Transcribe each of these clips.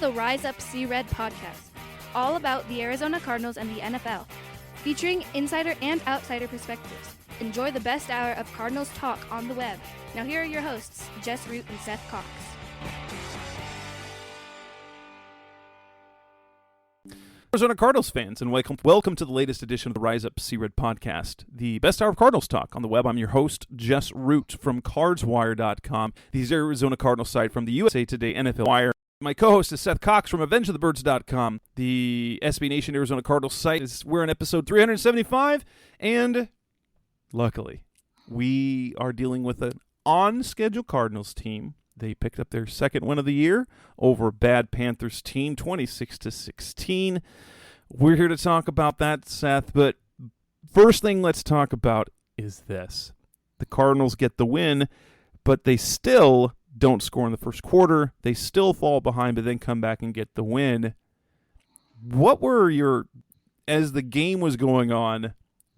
the Rise Up See Red podcast, all about the Arizona Cardinals and the NFL, featuring insider and outsider perspectives. Enjoy the best hour of Cardinals talk on the web. Now here are your hosts, Jess Root and Seth Cox. Arizona Cardinals fans, and welcome to the latest edition of the Rise Up See Red podcast, the best hour of Cardinals talk on the web. I'm your host, Jess Root from CardsWire.com, the Arizona Cardinals site from the USA Today NFL Wire. My co-host is Seth Cox from AvengeOfTheBirds.com, the SB Nation Arizona Cardinals site. We're in episode 375, and luckily, we are dealing with an on-schedule Cardinals team. They picked up their second win of the year over a bad Panthers team, 26-16. We're here to talk about that, Seth, but first thing let's talk about is this. The Cardinals get the win, but they still don't score in the first quarter. They still fall behind, but then come back and get the win. What were as the game was going on,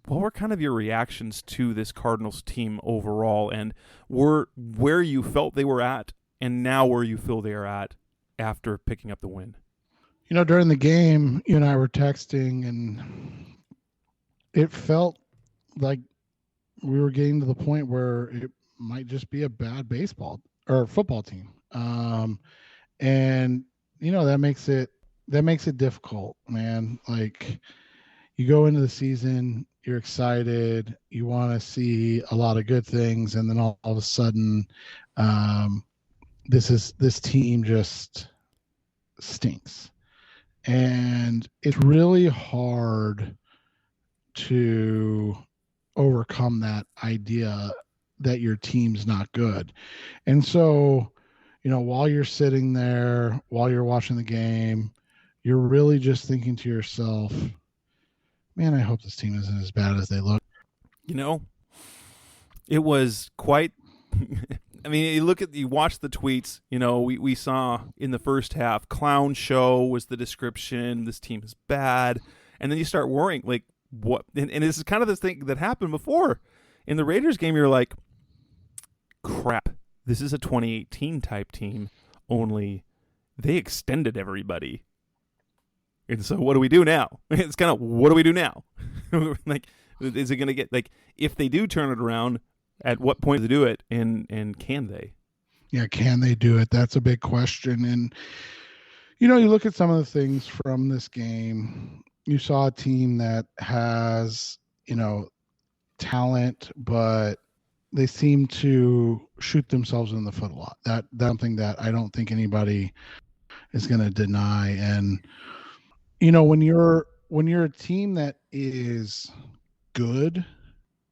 what were kind of your reactions to this Cardinals team overall, and where you felt they were at and now where you feel they are at after picking up the win? You know, during the game, you and I were texting, and it felt like we were getting to the point where it might just be a bad baseball or football team. And, you know, that makes it difficult, man. Like, you go into the season, you're excited, you want to see a lot of good things, and then all of a sudden, this team just stinks. And it's really hard to overcome that idea that your team's not good. And so, you know, while you're sitting there, while you're watching the game, you're really just thinking to yourself, man, I hope this team isn't as bad as they look. You know, it was quite I mean, you watch the tweets, you know, we saw in the first half, clown show was the description, this team is bad. And then you start worrying, like, what? And this is kind of the thing that happened before. In the Raiders game, you're like, crap, this is a 2018 type team, only they extended everybody. And so what do we do now? It's kind of, what do we do now? Like, is it going to get, like, if they do turn it around, at what point do they do it, and can they? Yeah, can they do it? That's a big question. And, you know, you look at some of the things from this game. You saw a team that has, you know, talent, but they seem to shoot themselves in the foot a lot. That's something that I don't think anybody is going to deny. And, you know, when you're a team that is good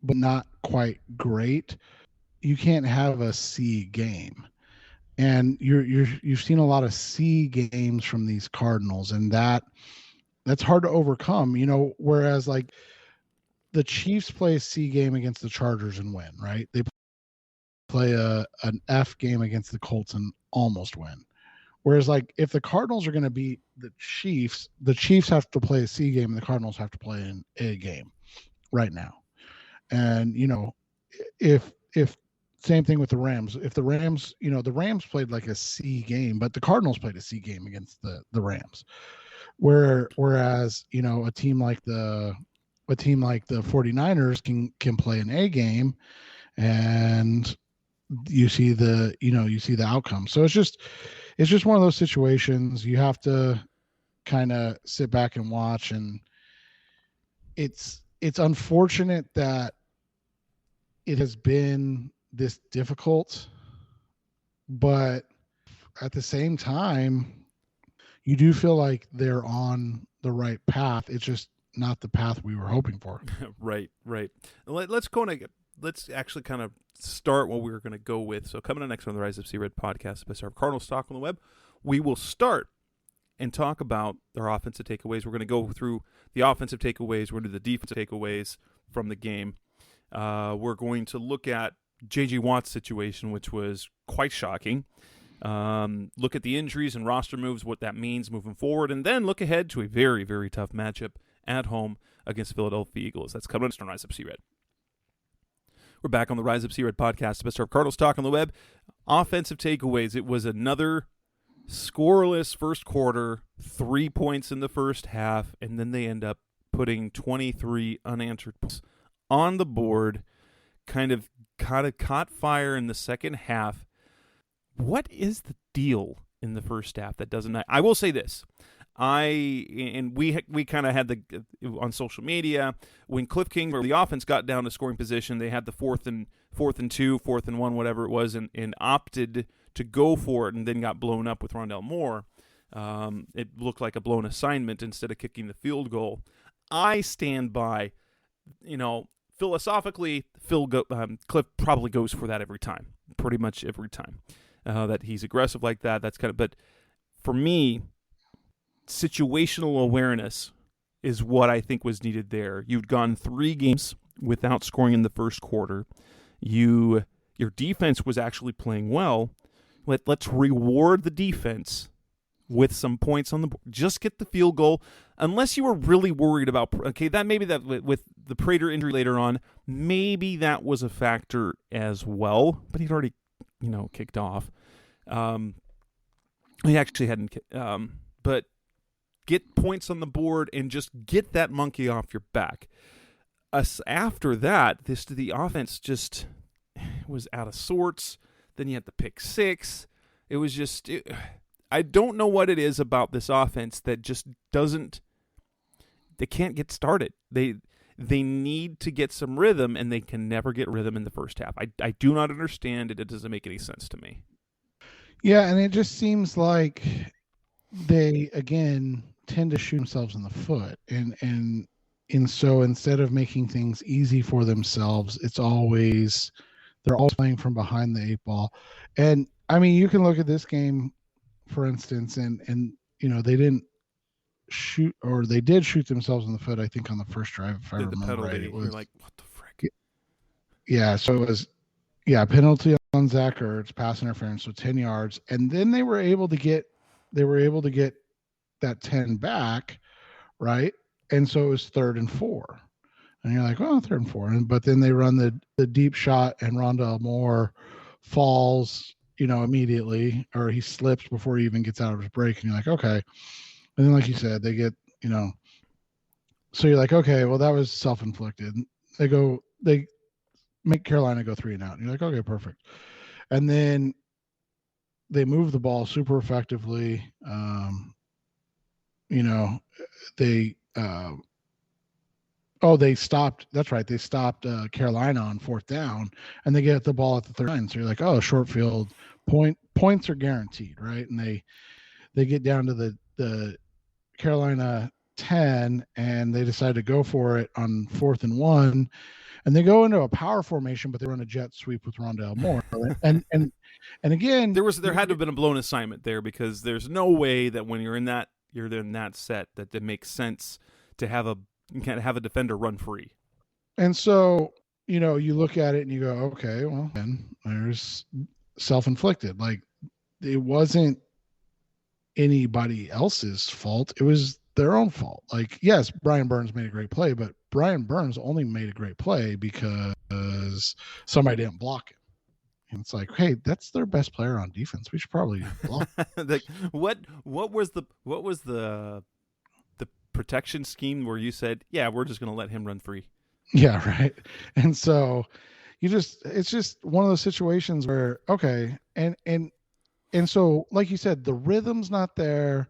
but not quite great, you can't have a C game. And you've seen a lot of C games from these Cardinals, and that's hard to overcome, you know, whereas like the Chiefs play a C game against the Chargers and win, right? They play an F game against the Colts and almost win. Whereas, like, if the Cardinals are going to beat the Chiefs have to play a C game and the Cardinals have to play an A game right now. And, you know, if same thing with the Rams. If the Rams, you know, the Rams played like a C game, but the Cardinals played a C game against the Rams. Whereas, you know, a team like the 49ers can play an A game, and you see the outcome. So it's just one of those situations. You have to kind of sit back and watch, and it's unfortunate that it has been this difficult, but at the same time, you do feel like they're on the right path. It's just not the path we were hoping for. Right. Let's actually kind of start what we were going to go with. So coming up next on the Rise Up See Red podcast, the best of Cardinals talk on the web, we will start and talk about their offensive takeaways. We're going to go through the offensive takeaways. We're going to do the defensive takeaways from the game. We're going to look at J.J. Watt's situation, which was quite shocking. Look at the injuries and roster moves, what that means moving forward, and then look ahead to a very, very tough matchup at home against the Philadelphia Eagles. That's coming up on Rise Up See Red. We're back on the Rise Up See Red podcast, the best of Cardinals talk on the web. Offensive takeaways. It was another scoreless first quarter, 3 points in the first half, and then they end up putting 23 unanswered points on the board, kind of caught fire in the second half. What is the deal in the first half that doesn't? I will say this. We kind of had on social media when Cliff King or the offense got down to scoring position, they had the fourth and 2, 4th and 1, whatever it was, and opted to go for it and then got blown up with Rondell Moore. It looked like a blown assignment instead of kicking the field goal. I stand by, philosophically, Cliff probably goes for that every time, pretty much every time. That he's aggressive like that. That's but for me, situational awareness is what I think was needed there. You'd gone 3 games without scoring in the first quarter. Your defense was actually playing well. Let's reward the defense with some points on the board. Just get the field goal. Unless you were really worried about, that with the Prater injury later on, maybe that was a factor as well. But he'd already, kicked off. He actually hadn't. But get points on the board and just get that monkey off your back. After that, the offense just was out of sorts. Then you had the pick 6. It was just I don't know what it is about this offense that just doesn't. They can't get started. They need to get some rhythm, and they can never get rhythm in the first half. I do not understand it. It doesn't make any sense to me. Yeah, and it just seems like they again tend to shoot themselves in the foot, and so instead of making things easy for themselves, they're always playing from behind the 8 ball. And I mean, you can look at this game, for instance, and they didn't shoot, or they did shoot themselves in the foot, I think, on the first drive, if I remember right. It was, you're like, what the frick? Yeah, so it was penalty on Zach Ertz, pass interference, so 10 yards, and then they were able to get that 10 back, right? And so it was 3rd and 4. And you're like, well, 3rd and 4. But then they run the deep shot, and Rondell Moore falls, immediately, or he slips before he even gets out of his break. And you're like, okay. And then, like you said, they get, so you're like, okay, well, that was self-inflicted. They make Carolina go 3 and out. And you're like, okay, perfect. And then they move the ball super effectively. They stopped. That's right. They stopped Carolina on 4th down, and they get the ball at the 39. So you're like, oh, short field points are guaranteed, right? And they get down to the Carolina 10, and they decide to go for it on 4th and 1, and they go into a power formation, but they run a jet sweep with Rondell Moore. and again, there had to have been a blown assignment there, because there's no way that when you're in that set that it makes sense to have a defender run free. And so, you look at it and you go, okay, well, then there's self-inflicted. Like, it wasn't anybody else's fault. It was their own fault. Like, yes, Brian Burns made a great play, but Brian Burns only made a great play because somebody didn't block him. And it's like, hey, that's their best player on defense. We should probably block. What was the protection scheme where you said, yeah, we're just going to let him run free? Yeah, right. And so it's just one of those situations where, okay, and so, like you said, the rhythm's not there.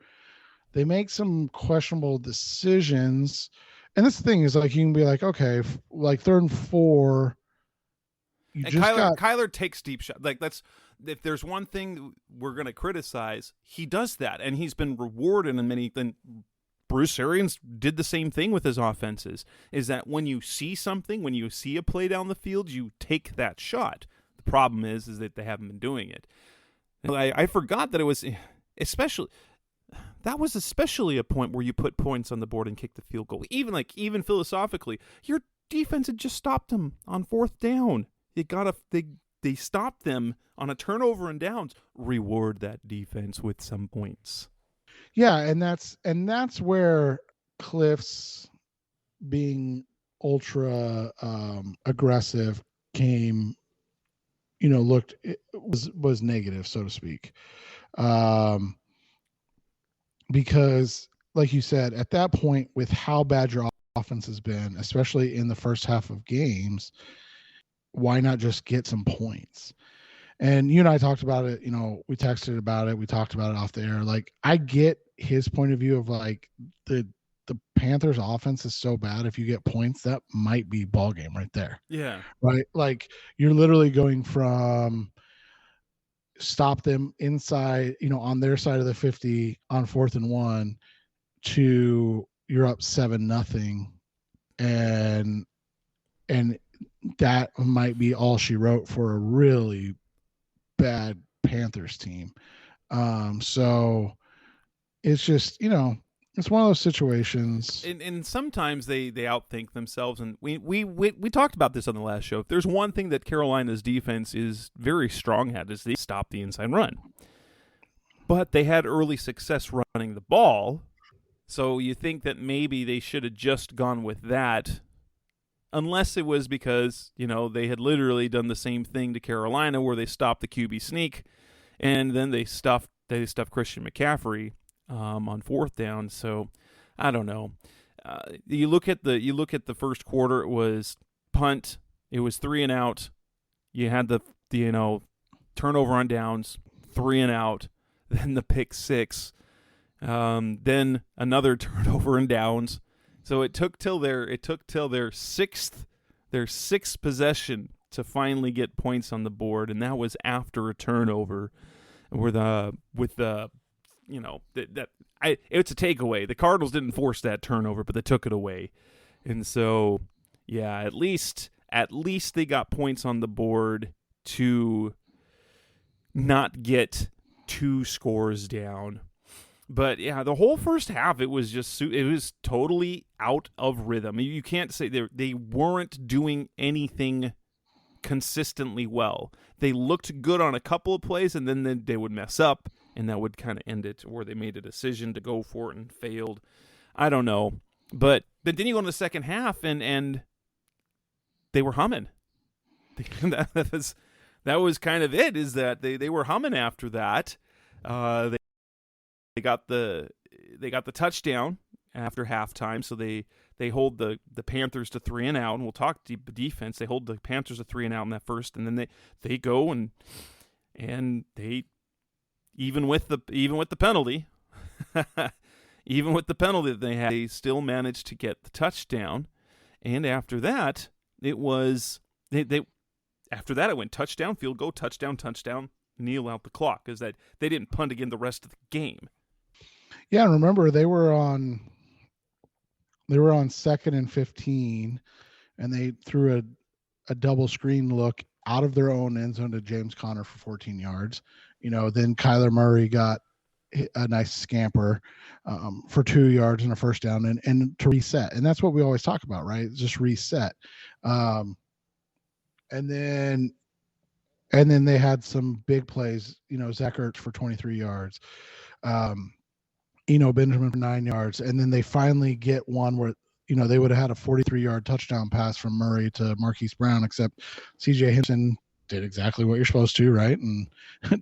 They make some questionable decisions. And this thing is, like, you can be like, okay, like 3rd and 4. Kyler takes deep shots. Like, if there's one thing we're going to criticize, he does that, and he's been rewarded in many. Then Bruce Arians did the same thing with his offenses. Is that when you see something, when you see a play down the field, you take that shot. The problem is that they haven't been doing it. I forgot that it was especially a point where you put points on the board and kick the field goal. Even philosophically, your defense had just stopped them on 4th down. They stopped them on a turnover and downs. Reward that defense with some points. Yeah, and that's where Cliff's being ultra aggressive came, was negative, so to speak. because like you said, at that point, with how bad your offense has been, especially in the first half of games, why not just get some points? And you and I talked about it, we texted about it, we talked about it off the air. Like, I get his point of view of like the Panthers offense is so bad. If you get points, that might be ball game right there. Yeah. Right. Like, you're literally going from stop them inside, on their side of the 50 on 4th and 1 to you're up 7-0. And that might be all she wrote for a really bad Panthers team. So it's just, it's one of those situations. And sometimes they outthink themselves, and we talked about this on the last show. If there's one thing that Carolina's defense is very strong at, is they stop the inside run. But they had early success running the ball, so you think that maybe they should have just gone with that, unless it was because, they had literally done the same thing to Carolina where they stopped the QB sneak, and then they stuffed Christian McCaffrey on 4th down. So I don't know. You look at the first quarter. It was punt. It was 3 and out. You had the turnover on downs, 3 and out. Then the pick 6. Then another turnover and downs. So it took till their sixth possession to finally get points on the board, and that was after a turnover. It's a takeaway. The Cardinals didn't force that turnover, but they took it away. And so, yeah, at least they got points on the board to not get 2 scores down. But yeah, the whole first half, it was totally out of rhythm. You can't say they weren't doing anything consistently well. They looked good on a couple of plays, and then they would mess up, and that would kind of end it, or they made a decision to go for it and failed. I don't know. But then you go in the second half, and they were humming. That was kind of it, is that they were humming after that. They got the touchdown after halftime, so they hold the Panthers to 3 and out, and we'll talk defense. They hold the Panthers to 3 and out in that first, and then they go and they even with the penalty, even with the penalty that they had, they still managed to get the touchdown. And after that, it was after that it went touchdown, field goal, touchdown, kneel out the clock, because that they didn't punt again the rest of the game. Yeah, remember they were on 2nd and 15, and they threw a double screen look out of their own end zone to James Conner for 14 yards. Then Kyler Murray got a nice scamper for 2 yards and a first down, and to reset. And that's what we always talk about, right? Just reset. And then they had some big plays, Zach Ertz for 23 yards. Benjamin for 9 yards. And then they finally get one where, they would have had a 43-yard touchdown pass from Murray to Marquise Brown, except C.J. Henderson did exactly what you're supposed to, right? And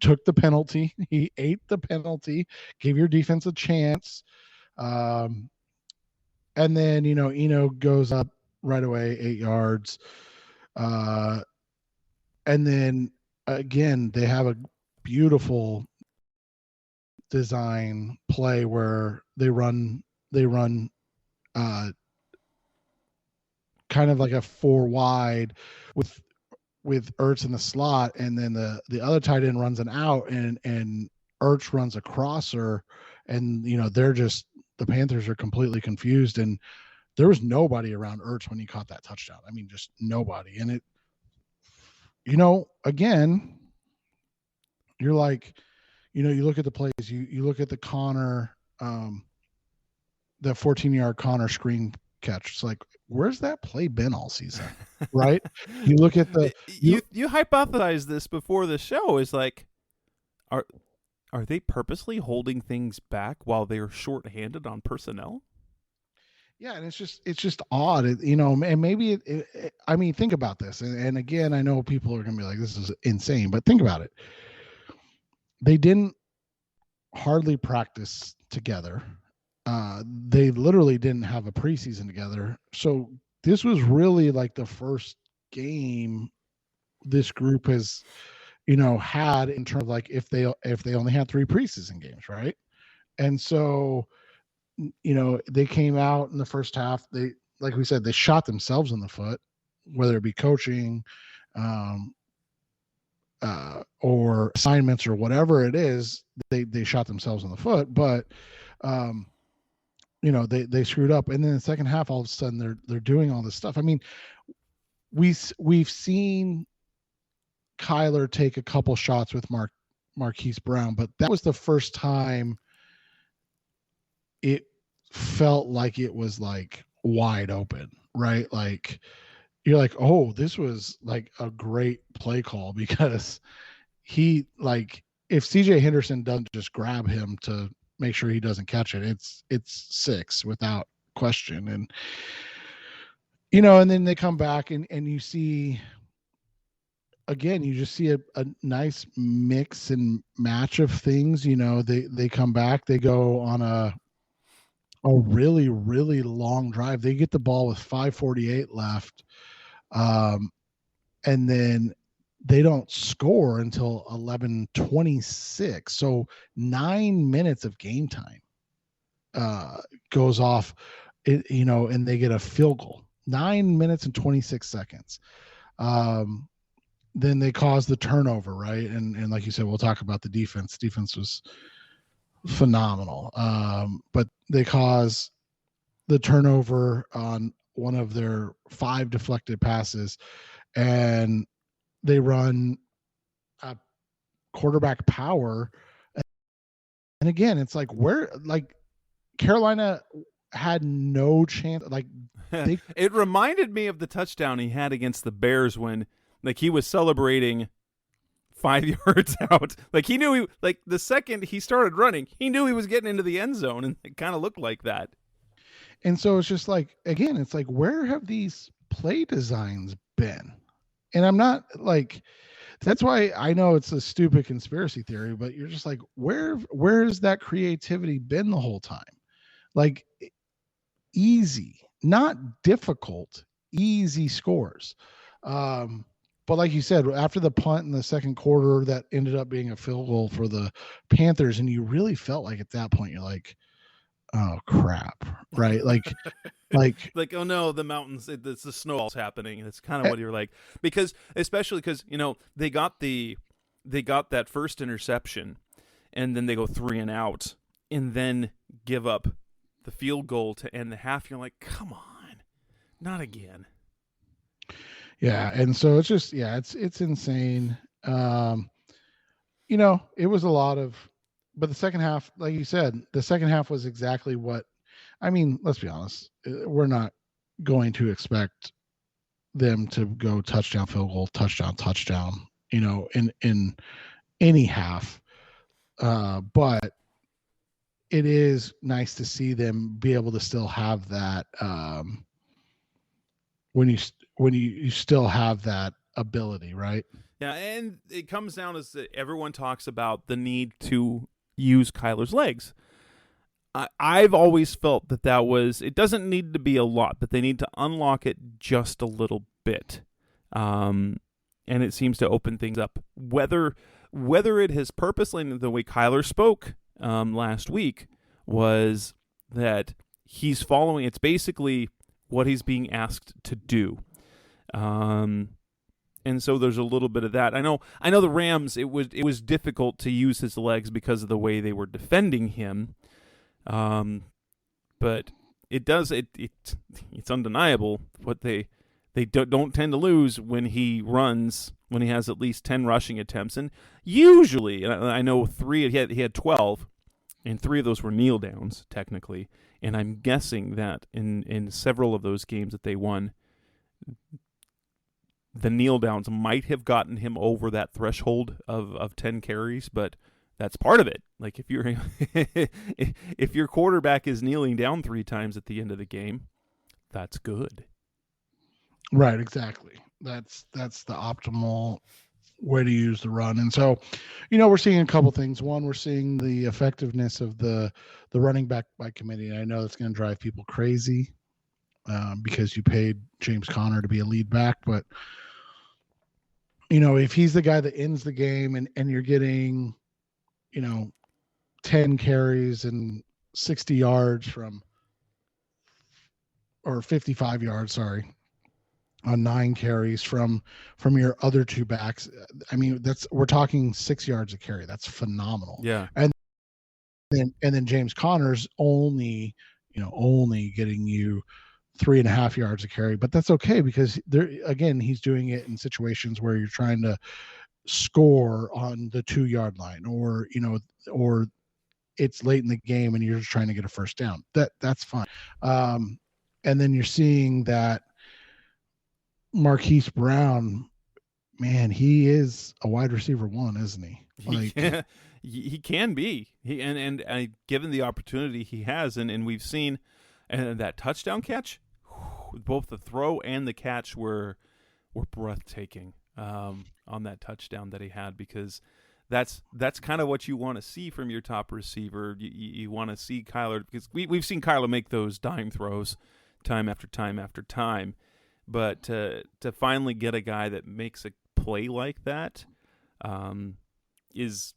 took the penalty. He ate the penalty, gave your defense a chance. And then, Eno goes up right away, 8 yards. And then, again, they have a beautiful design play where they run kind of like a 4 wide with Ertz in the slot, and then the other tight end runs an out, and Ertz runs a crosser, and the Panthers are completely confused, and there was nobody around Ertz when he caught that touchdown. I mean, just nobody. And it, again, you're like, you look at the plays, you look at the Connor, the 14-yard Connor screen catch. It's like, where's that play been all season? Right? You look at you hypothesized this before the show, is like, are they purposely holding things back while they're shorthanded on personnel? Yeah, and it's just odd, and maybe I mean, think about this, and again, I know people are gonna be like, this is insane, but think about it. They didn't hardly practiced together. They literally didn't have a preseason together. So this was really like the first game this group has, had in terms of like if they only had 3 preseason games, right? And so, they came out in the first half. They, like we said, they shot themselves in the foot, whether it be coaching, or assignments or whatever it is. They shot themselves in the foot, but they screwed up. And then in the second half, all of a sudden they're doing all this stuff. I mean, we've seen Kyler take a couple shots with Marquise Brown, but that was the first time it felt like it was like wide open, right? Like you're like, oh, this was like a great play call, because he, like, if CJ Henderson doesn't just grab him to make sure he doesn't catch it, it's 6 without question. And and then they come back and you see, again, you just see a nice mix and match of things. They come back, they go on a really, really long drive. They get the ball with 5:48 left. And then they don't score until 11:26. So 9 minutes of game time goes off, and they get a field goal. 9 minutes and 26 seconds. Then they cause the turnover, right? And like you said, we'll talk about the defense. Defense was phenomenal. But they cause the turnover on one of their 5 deflected passes, and they run a quarterback power. And again, it's like, Carolina had no chance. Like it reminded me of the touchdown he had against the Bears when, like, he was celebrating 5 yards out. Like, he knew the second he started running, he knew he was getting into the end zone, and it kind of looked like that. And so it's just like, again, it's like, where have these play designs been? And I'm not like, that's why I know it's a stupid conspiracy theory, but you're just like, where's that creativity been the whole time? Like, easy, not difficult, easy scores. But like you said, after the punt in the second quarter, that ended up being a field goal for the Panthers. And you really felt like at that point, you're like, oh crap, right? Like, oh no, the mountains, it's the snowball's happening. It's kind of what you're like, especially because they got that first interception, and then they go 3 and out, and then give up the field goal to end the half. You're like, come on, not again. Yeah, and so it's just, it's insane. It was a lot of. But the second half, like you said, the second half was exactly what, I mean, let's be honest. We're not going to expect them to go touchdown, field goal, touchdown, in any half. But it is nice to see them be able to still have that, when you still have that ability, right? Yeah, and it comes down as everyone talks about the need to use Kyler's legs. I've always felt that was, it doesn't need to be a lot, but they need to unlock it just a little bit. And it seems to open things up. Whether it has purposely, the way Kyler spoke last week, was that he's following, it's basically what he's being asked to do. And so there's a little bit of that. I know the Rams, it was difficult to use his legs because of the way they were defending him. But it's undeniable what they don't tend to lose when he runs, when he has at least 10 rushing attempts. And usually, I know he had 12, and 3 of those were kneel downs technically. And I'm guessing that in several of those games that they won, the kneel downs might have gotten him over that threshold of 10 carries, but that's part of it. Like, if your quarterback is kneeling down 3 times at the end of the game, that's good. Right, exactly. That's the optimal way to use the run. And so, we're seeing a couple things. One, we're seeing the effectiveness of the running back by committee. And I know that's going to drive people crazy because you paid James Conner to be a lead back. But, if he's the guy that ends the game and you're getting, 10 carries and 60 yards or 55 yards, sorry, on 9 carries from your other two backs. I mean, we're talking 6 yards a carry. That's phenomenal. Yeah. And then James Conner's only getting you 3.5 yards a carry, but that's okay because he's doing it in situations where you're trying to score on the 2-yard line or it's late in the game and you're just trying to get a first down. That's fine. And then you're seeing that Marquise Brown, man, he is a wide receiver 1, isn't he? He can be. And given the opportunity he has, and we've seen, and that touchdown catch, both the throw and the catch were breathtaking on that touchdown that he had, because that's kind of what you want to see from your top receiver. You want to see Kyler, because we've seen Kyler make those dime throws time after time after time. But to finally get a guy that makes a play like that is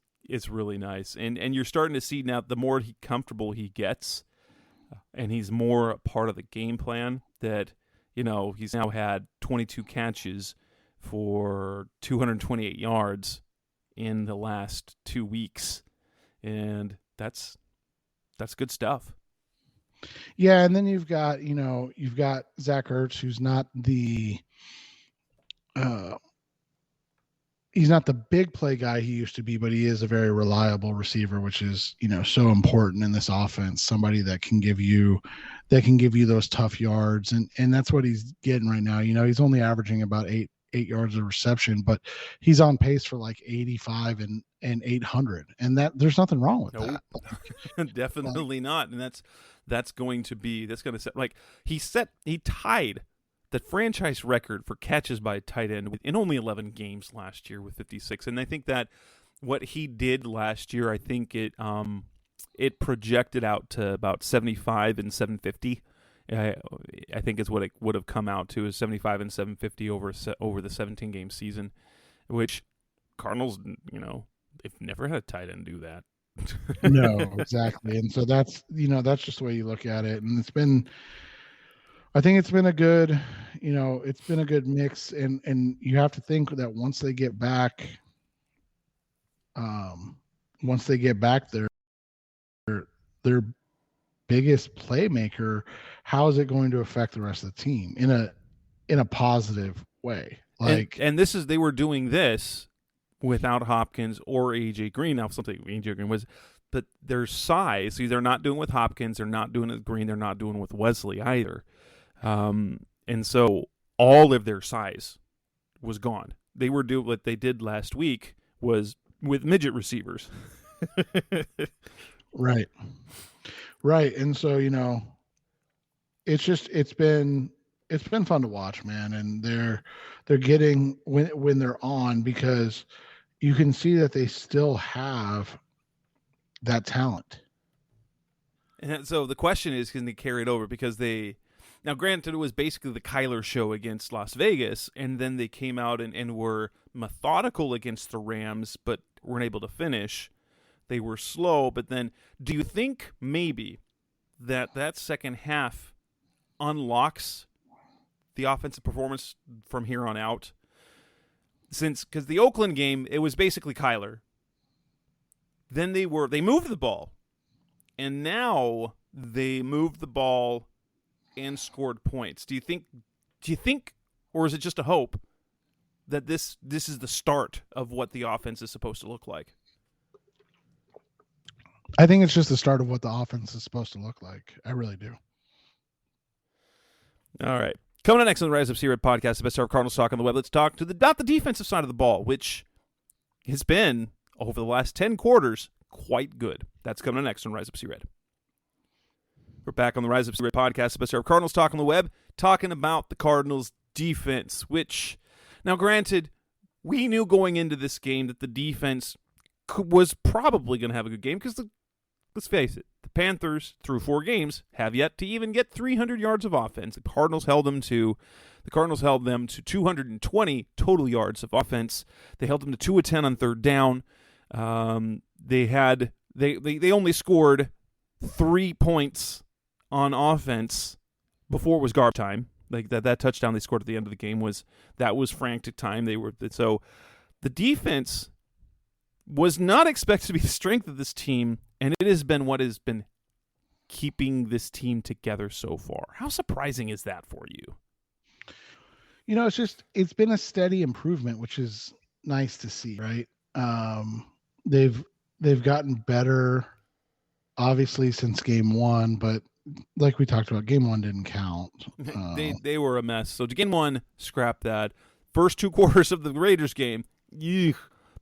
really nice. And you're starting to see now, the more comfortable he gets, and he's more a part of the game plan, that, he's now had 22 catches for 228 yards in the last 2 weeks. And that's good stuff. Yeah, and then you've got Zach Ertz, who's not he's not the big play guy he used to be, but he is a very reliable receiver, which is, so important in this offense. Somebody that can give you those tough yards, and that's what he's getting right now. He's only averaging about 8 yards of reception, but he's on pace for like 85 and 800, and that there's nothing wrong with that. Definitely not. And that's going to set, like, he tied the franchise record for catches by a tight end in only 11 games last year with 56. And I think that what he did last year, I think it projected out to about 75 and 750. I think is what it would have come out to, is 75 and 750 over the 17-game season, which Cardinals, they've never had a tight end do that. No, exactly. And so that's just the way you look at it. And I think it's been a good mix. And you have to think that once they get back their biggest playmaker, how is it going to affect the rest of the team in a positive way? And they were doing this without Hopkins or AJ Green. Now, something AJ Green was, but their size, they're not doing with Hopkins, they're not doing it with Green, they're not doing with Wesley either. And so all of their size was gone. They were doing what they did last week was with midget receivers. Right. And so, it's been fun to watch, man. And they're getting when they're on, because you can see that they still have that talent. And so the question is, can they carry it over? Because now granted, it was basically the Kyler show against Las Vegas, and then they came out and were methodical against the Rams, but weren't able to finish. They were slow, but then do you think maybe that second half unlocks the offensive performance from here on out? Because the Oakland game, it was basically Kyler. Then they moved the ball, and now they moved the ball and scored points. Do you think, or is it just a hope that this is the start of what the offense is supposed to look like? I think it's just the start of what the offense is supposed to look like. I really do. All right. Coming up next on the Rise Up C-Red podcast, the best of Cardinals talk on the web, let's talk to not the defensive side of the ball, which has been, over the last 10 quarters, quite good. That's coming up next on Rise Up C-Red. We're back on the Rise Up C-Red podcast, the best of Cardinals talk on the web, talking about the Cardinals defense, which, now granted, we knew going into this game that the defense was probably going to have a good game because, let's face it, the Panthers, through 4 games, have yet to even get 300 yards of offense. The Cardinals held them to 220 total yards of offense. They held them to 2 of 10 on third down. They only scored 3 points on offense before it was garbage time. Like that touchdown they scored at the end of the game was frantic time. So the defense was not expected to be the strength of this team, and it has been what has been keeping this team together so far. How surprising is that for you? It's been a steady improvement, which is nice to see, right? They've gotten better, obviously, since game 1, but like we talked about, game 1 didn't count. They were a mess. So game 1, scrap that. First 2 quarters of the Raiders game,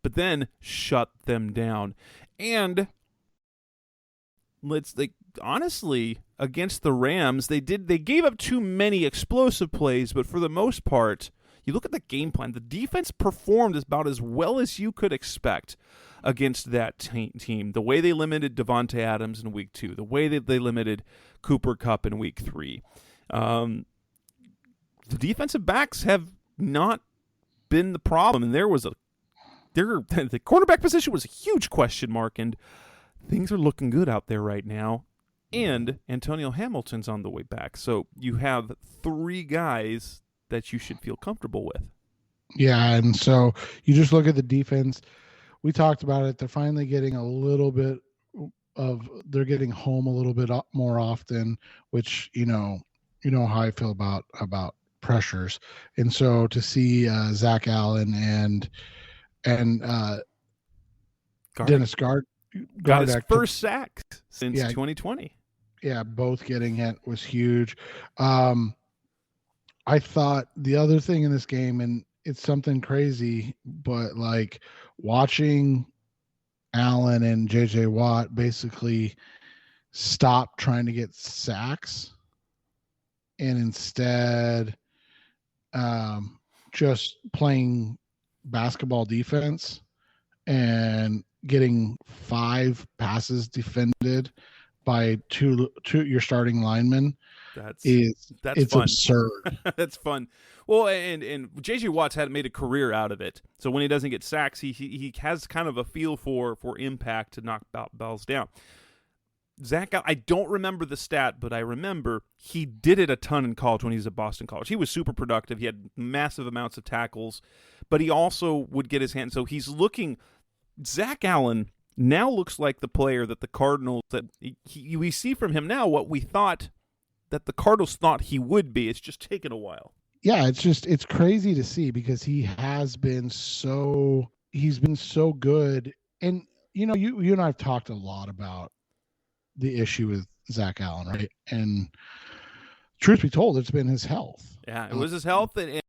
but then shut them down. And honestly, against the Rams, they gave up too many explosive plays, but for the most part, you look at the game plan, the defense performed about as well as you could expect against that team. The way they limited Devontae Adams in week 2, the way that they limited Cooper Kupp in week 3. The defensive backs have not been the problem, and the quarterback position was a huge question mark, and things are looking good out there right now. And Antonio Hamilton's on the way back. So you have 3 guys that you should feel comfortable with. Yeah, and so you just look at the defense. We talked about it. They're finally getting they're getting home a little bit more often, which, you know how I feel about pressures. And so to see Zach Allen and Dennis Gard got his first sack since 2020. Yeah, both getting it was huge. I thought the other thing in this game, and it's something crazy, but like watching Allen and JJ Watt basically stop trying to get sacks and instead just playing basketball defense and getting 5 passes defended by two your starting linemen. That's it's fun. Absurd. That's fun. Well, and JJ Watt's had made a career out of it. So when he doesn't get sacks, he has kind of a feel for impact to knock balls down. Zach, I don't remember the stat, but I remember he did it a ton in college when he was at Boston College. He was super productive. He had massive amounts of tackles, but he also would get his hand. So Zach Allen now looks like the player that the Cardinals, we see from him now what we thought that the Cardinals thought he would be. It's just taken a while. Yeah, it's crazy to see because he's been so good. And you and I have talked a lot about the issue with Zach Allen, right? And truth be told, it's been his health. Yeah, it was his health, and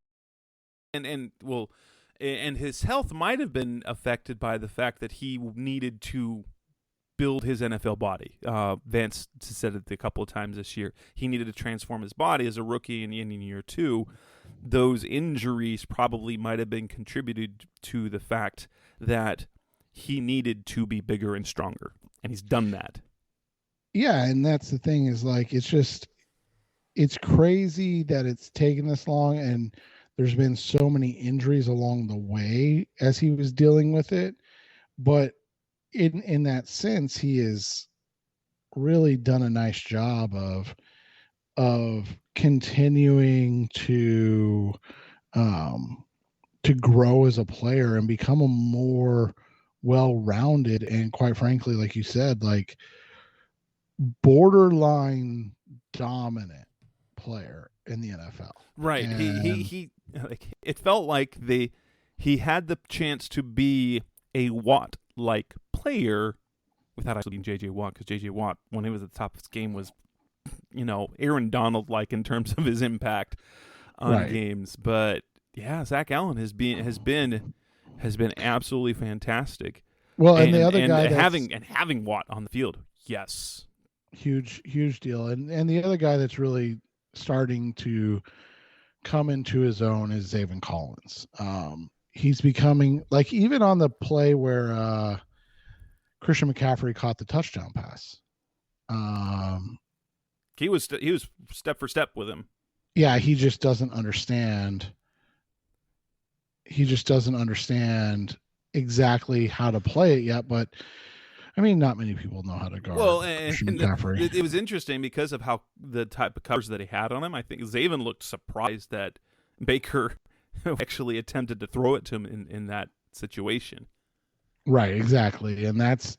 his health might have been affected by the fact that he needed to build his NFL body. Vance said it a couple of times this year. He needed to transform his body as a rookie in year 2. Those injuries probably might have been contributed to the fact that he needed to be bigger and stronger, and he's done that. Yeah, and that's the thing is like it's crazy that it's taken this long, and there's been so many injuries along the way as he was dealing with it. But in that sense, he has really done a nice job of continuing to grow as a player and become a more well-rounded and, quite frankly, like you said, like borderline dominant player in the NFL. Right. And he it felt like he had the chance to be a Watt-like player without actually being J.J. Watt, because J.J. Watt, when he was at the top of his game, was, Aaron Donald-like in terms of his impact on games. But yeah, Zach Allen has been absolutely fantastic. Well, and the other guy having Watt on the field, yes, huge deal. And the other guy that's really starting to come into his own is Zaven Collins. he's becoming like, even on the play where Christian McCaffrey caught the touchdown pass. He was step for step with him. Yeah, he just doesn't understand. He just doesn't understand exactly how to play it yet. But I mean, not many people know how to guard. Well, Christian and McCaffrey. it was interesting because of how the type of covers that he had on him. I think Zaven looked surprised that Baker actually attempted to throw it to him in that situation. Right, exactly. And that's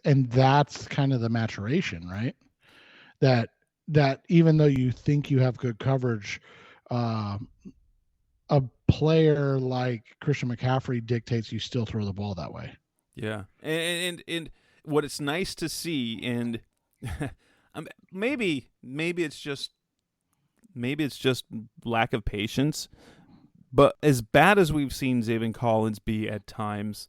kind of the maturation, right? That even though you think you have good coverage, a player like Christian McCaffrey dictates you still throw the ball that way. Yeah. And what it's nice to see, and maybe it's just lack of patience, but as bad as we've seen Zaven Collins be at times,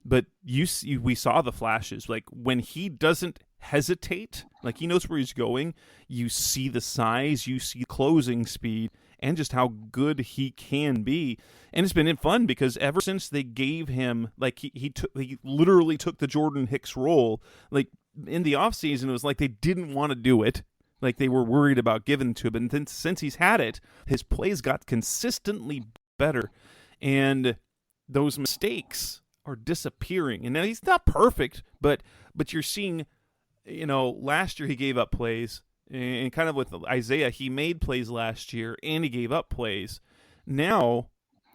but we saw the flashes. Like when he doesn't hesitate, like he knows where he's going, you see the size, you see closing speed, and just how good he can be. And it's been fun because ever since they gave him, like he literally took the Jordan Hicks role. Like in the offseason, it was like they didn't want to do it. Like they were worried about giving it to him. And then since he's had it, his plays got consistently better. And those mistakes are disappearing. And now he's not perfect, but you're seeing, last year he gave up plays. And kind of with Isaiah, he made plays last year and he gave up plays. Now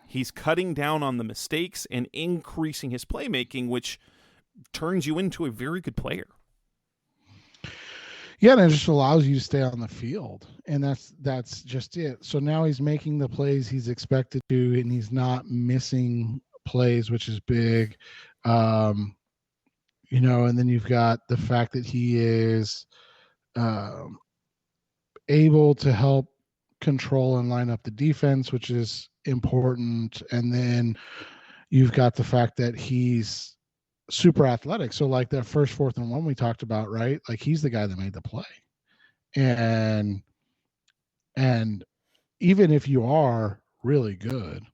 he's cutting down on the mistakes and increasing his playmaking, which turns you into a very good player. Yeah, and it just allows you to stay on the field. And that's just it. So now he's making the plays he's expected to, and he's not missing plays, which is big. And then you've got the fact that he is able to help control and line up the defense, which is important. And then you've got the fact that he's super athletic. So like that first 4th and 1 we talked about, right? Like he's the guy that made the play. And even if you are really good,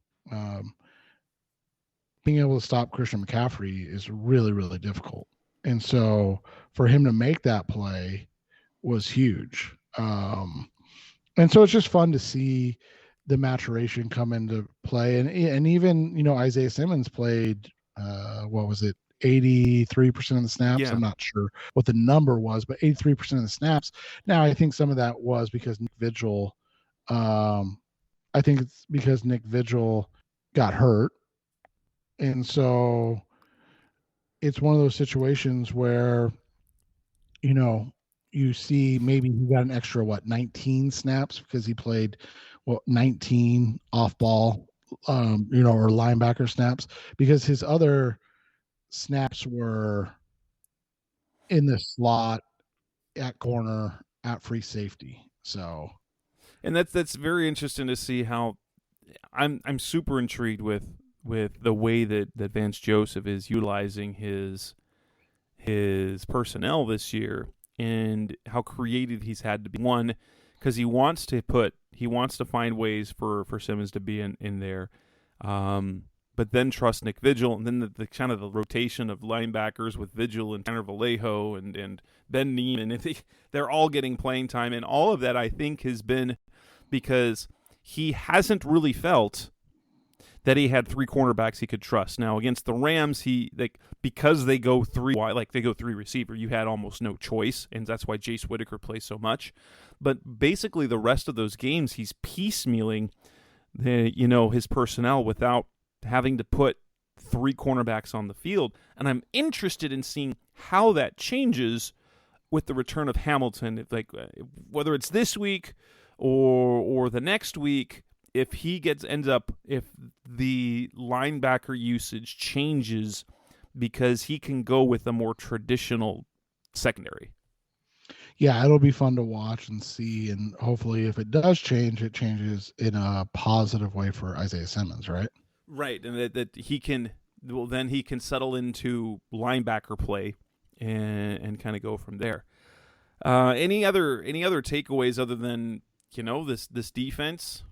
being able to stop Christian McCaffrey is really, really difficult. And so for him to make that play was huge. And so it's just fun to see the maturation come into play. And even, Isaiah Simmons played, 83% of the snaps. Yeah. I'm not sure what the number was, but 83% of the snaps. Now, I think some of that was because Nick Vigil, I think it's because Nick Vigil got hurt. And so it's one of those situations where, you see maybe he got an extra 19 snaps because he played 19 off ball or linebacker snaps, because his other snaps were in the slot, at corner, at free safety. So, and that's very interesting to see how I'm super intrigued with the way that Vance Joseph is utilizing his personnel this year, and how creative he's had to be. One, because he wants to find ways for Simmons to be in there, but then trust Nick Vigil, and then the kind of the rotation of linebackers with Vigil and Tanner Vallejo and Ben Neiman, they're all getting playing time, and all of that I think has been because he hasn't really felt that he had 3 cornerbacks he could trust. Now against the Rams, because they go 3 wide, like they go 3 receiver, you had almost no choice, and that's why Jace Whitaker plays so much. But basically the rest of those games, he's piecemealing his personnel without having to put 3 cornerbacks on the field. And I'm interested in seeing how that changes with the return of Hamilton, whether it's this week or the next week. If the linebacker usage changes because he can go with a more traditional secondary. Yeah, it'll be fun to watch and see, and hopefully if it does change, it changes in a positive way for Isaiah Simmons, right? Right, and that he can, then he can settle into linebacker play and kind of go from there. Any other takeaways other than, this defense?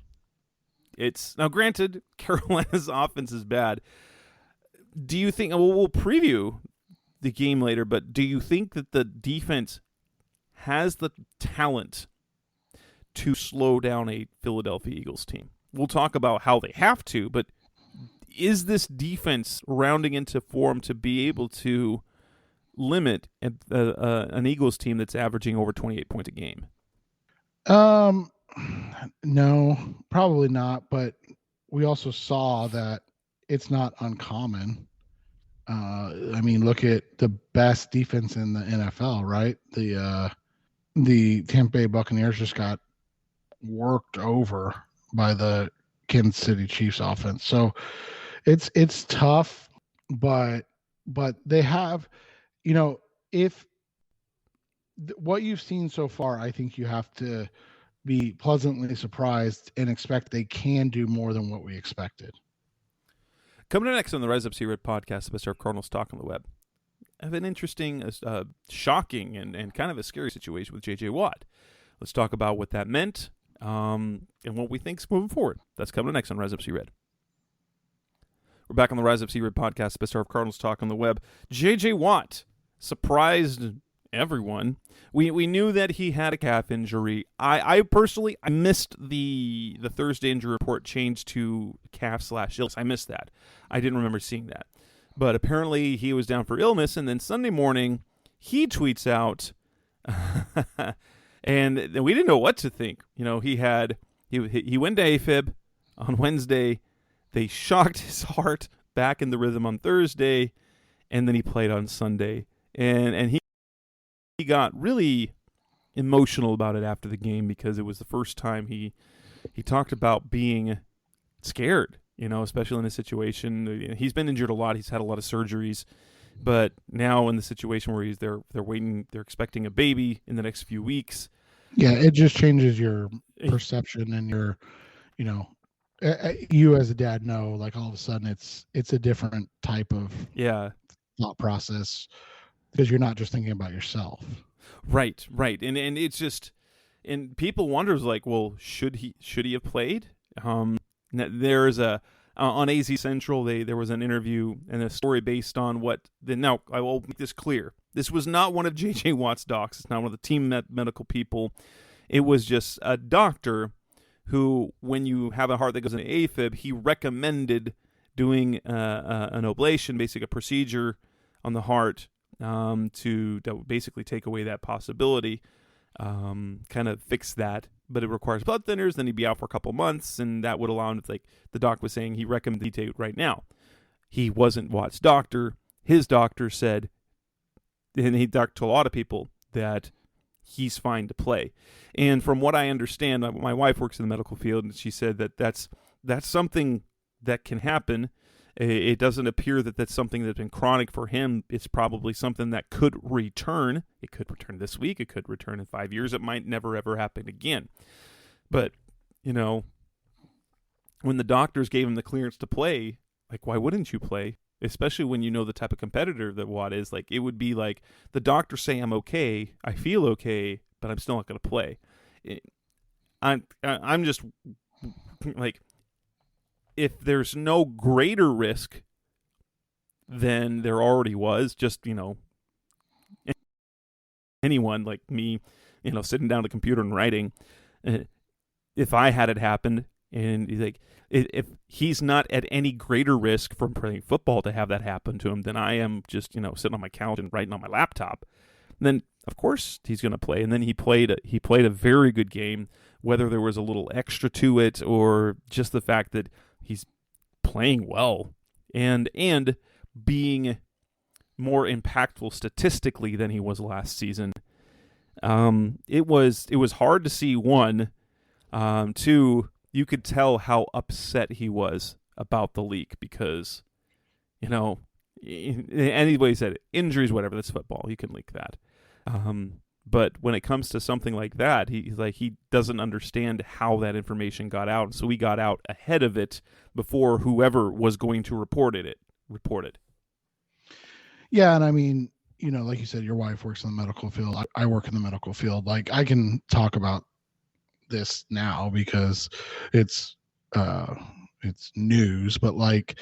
It's now granted Carolina's offense is bad, Do you think, well, we'll preview the game later, but do you think that the defense has the talent to slow down a Philadelphia Eagles team? We'll talk about how they have to, but is this defense rounding into form to be able to limit an Eagles team that's averaging over 28 points a game? No, probably not. But we also saw that it's not uncommon. I mean, look at the best defense in the NFL, right? The Tampa Bay Buccaneers just got worked over by the Kansas City Chiefs offense. So it's tough, but they have, if what you've seen so far, I think you have to be pleasantly surprised and expect they can do more than what we expected. Coming up next on the Rise Up See Red podcast, the best of Cardinals talk on the web. I have an interesting, shocking, and kind of a scary situation with J.J. Watt. Let's talk about what that meant and what we think's moving forward. That's coming up next on Rise Up See Red. We're back on the Rise Up See Red podcast, the best of Cardinals talk on the web. J.J. Watt surprised everyone. We knew that he had a calf injury. I personally missed the Thursday injury report changed to calf/illness. I missed that. I didn't remember seeing that. But apparently he was down for illness, and then Sunday morning he tweets out, and we didn't know what to think. He went to AFib on Wednesday. They shocked his heart back in the rhythm on Thursday, and then he played on Sunday, and he got really emotional about it after the game because it was the first time he talked about being scared, especially in a situation. He's been injured a lot. He's had a lot of surgeries, but now in the situation where they're waiting, they're expecting a baby in the next few weeks. Yeah, it just changes your perception and your, you as a dad know, like all of a sudden it's a different type of thought process. Because you're not just thinking about yourself. Right. And it's just, and people wonders like, well, should he have played? There's on AZ Central, there was an interview and a story based on now I will make this clear. This was not one of J.J. Watt's docs. It's not one of the team medical people. It was just a doctor who, when you have a heart that goes into AFib, he recommended doing an ablation, basically a procedure on the heart, to basically take away that possibility, kind of fix that. But it requires blood thinners, then he'd be out for a couple months, and that would allow him to, like the doc was saying, he recommended he take it right now. He wasn't Watt's doctor. His doctor said, and he talked to a lot of people, that he's fine to play. And from what I understand, my wife works in the medical field, and she said that that's something that can happen. It doesn't appear that that's something that's been chronic for him. It's probably something that could return. It could return this week. It could return in 5 years. It might never, ever happen again. But, when the doctors gave him the clearance to play, like, why wouldn't you play? Especially when you know the type of competitor that Watt is. Like, it would be like the doctors say, I'm okay, I feel okay, but I'm still not going to play. I'm just, like, if there's no greater risk than there already was, just, anyone like me, sitting down at a computer and writing, if I had it happen, and like, if he's not at any greater risk from playing football to have that happen to him than I am just, sitting on my couch and writing on my laptop, then of course he's going to play. And then he played a very good game, whether there was a little extra to it or just the fact that he's playing well and being more impactful statistically than he was last season. It was hard to see, one. Two, you could tell how upset he was about the leak because, anybody said injuries, whatever, that's football. You can leak that. But when it comes to something like that, he doesn't understand how that information got out. So we got out ahead of it before whoever was going to report it. Yeah, and I mean, like you said, your wife works in the medical field. I work in the medical field. Like, I can talk about this now because it's news. But like,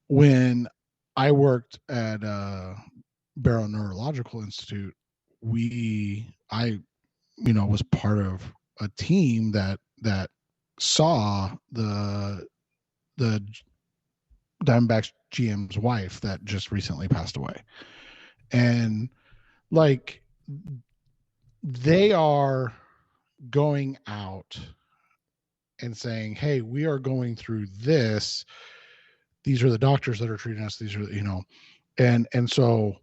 when I worked at Barrow Neurological Institute. I was part of a team that saw the Diamondbacks GM's wife that just recently passed away. And like, they are going out and saying, hey, we are going through this. These are the doctors that are treating us. These are, and so,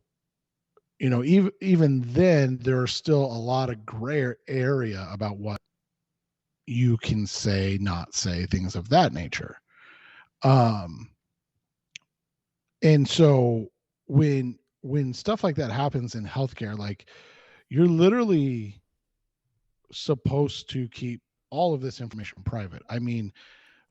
even then, there's still a lot of gray area about what you can say, not say, things of that nature. And so when stuff like that happens in healthcare, like, you're literally supposed to keep all of this information private. I mean,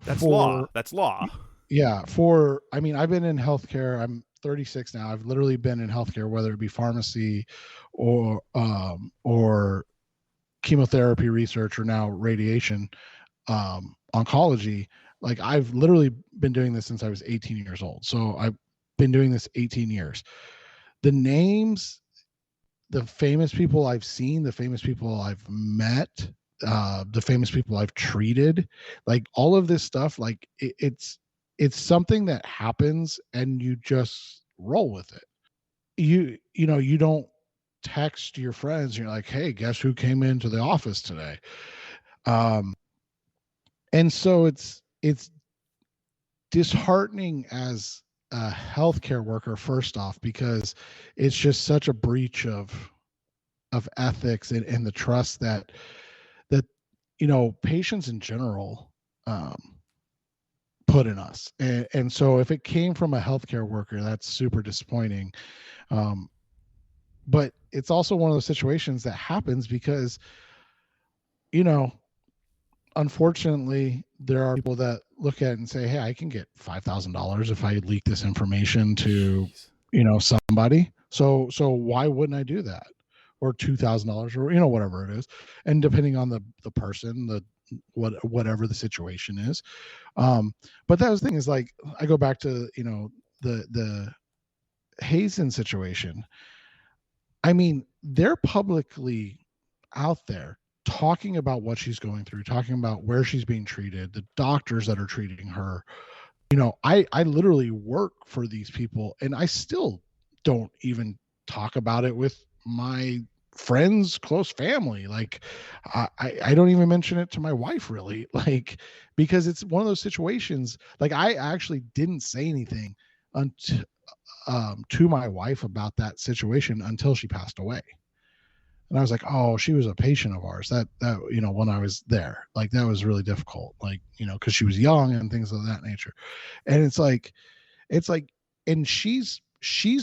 that's law. That's law. Yeah. I've been in healthcare. I'm 36 now. I've literally been in healthcare, whether it be pharmacy or chemotherapy research or now radiation, oncology. Like, I've literally been doing this since I was 18 years old. So I've been doing this 18 years. The names, the famous people I've seen, the famous people I've met, the famous people I've treated, like, all of this stuff, like, it's something that happens and you just roll with it. You don't text your friends and you're like, hey, guess who came into the office today? And so it's disheartening as a healthcare worker, first off, because it's just such a breach of ethics and the trust that patients in general put in us. And so if it came from a healthcare worker, that's super disappointing. But it's also one of those situations that happens because, unfortunately, there are people that look at it and say, hey, I can get $5,000 if I leak this information to, somebody. So why wouldn't I do that? Or $2,000 or, whatever it is. And depending on the person, whatever the situation is. But that was the thing, is like, I go back to, the Hazen situation. I mean, they're publicly out there talking about what she's going through, talking about where she's being treated, the doctors that are treating her. I literally work for these people, and I still don't even talk about it with my friends, close family. Like, I don't even mention it to my wife, really, like, because it's one of those situations. Like, I actually didn't say anything to my wife about that situation until she passed away. And I was like, oh, she was a patient of ours that when I was there, like, that was really difficult, like, because she was young and things of that nature. And it's like, and she's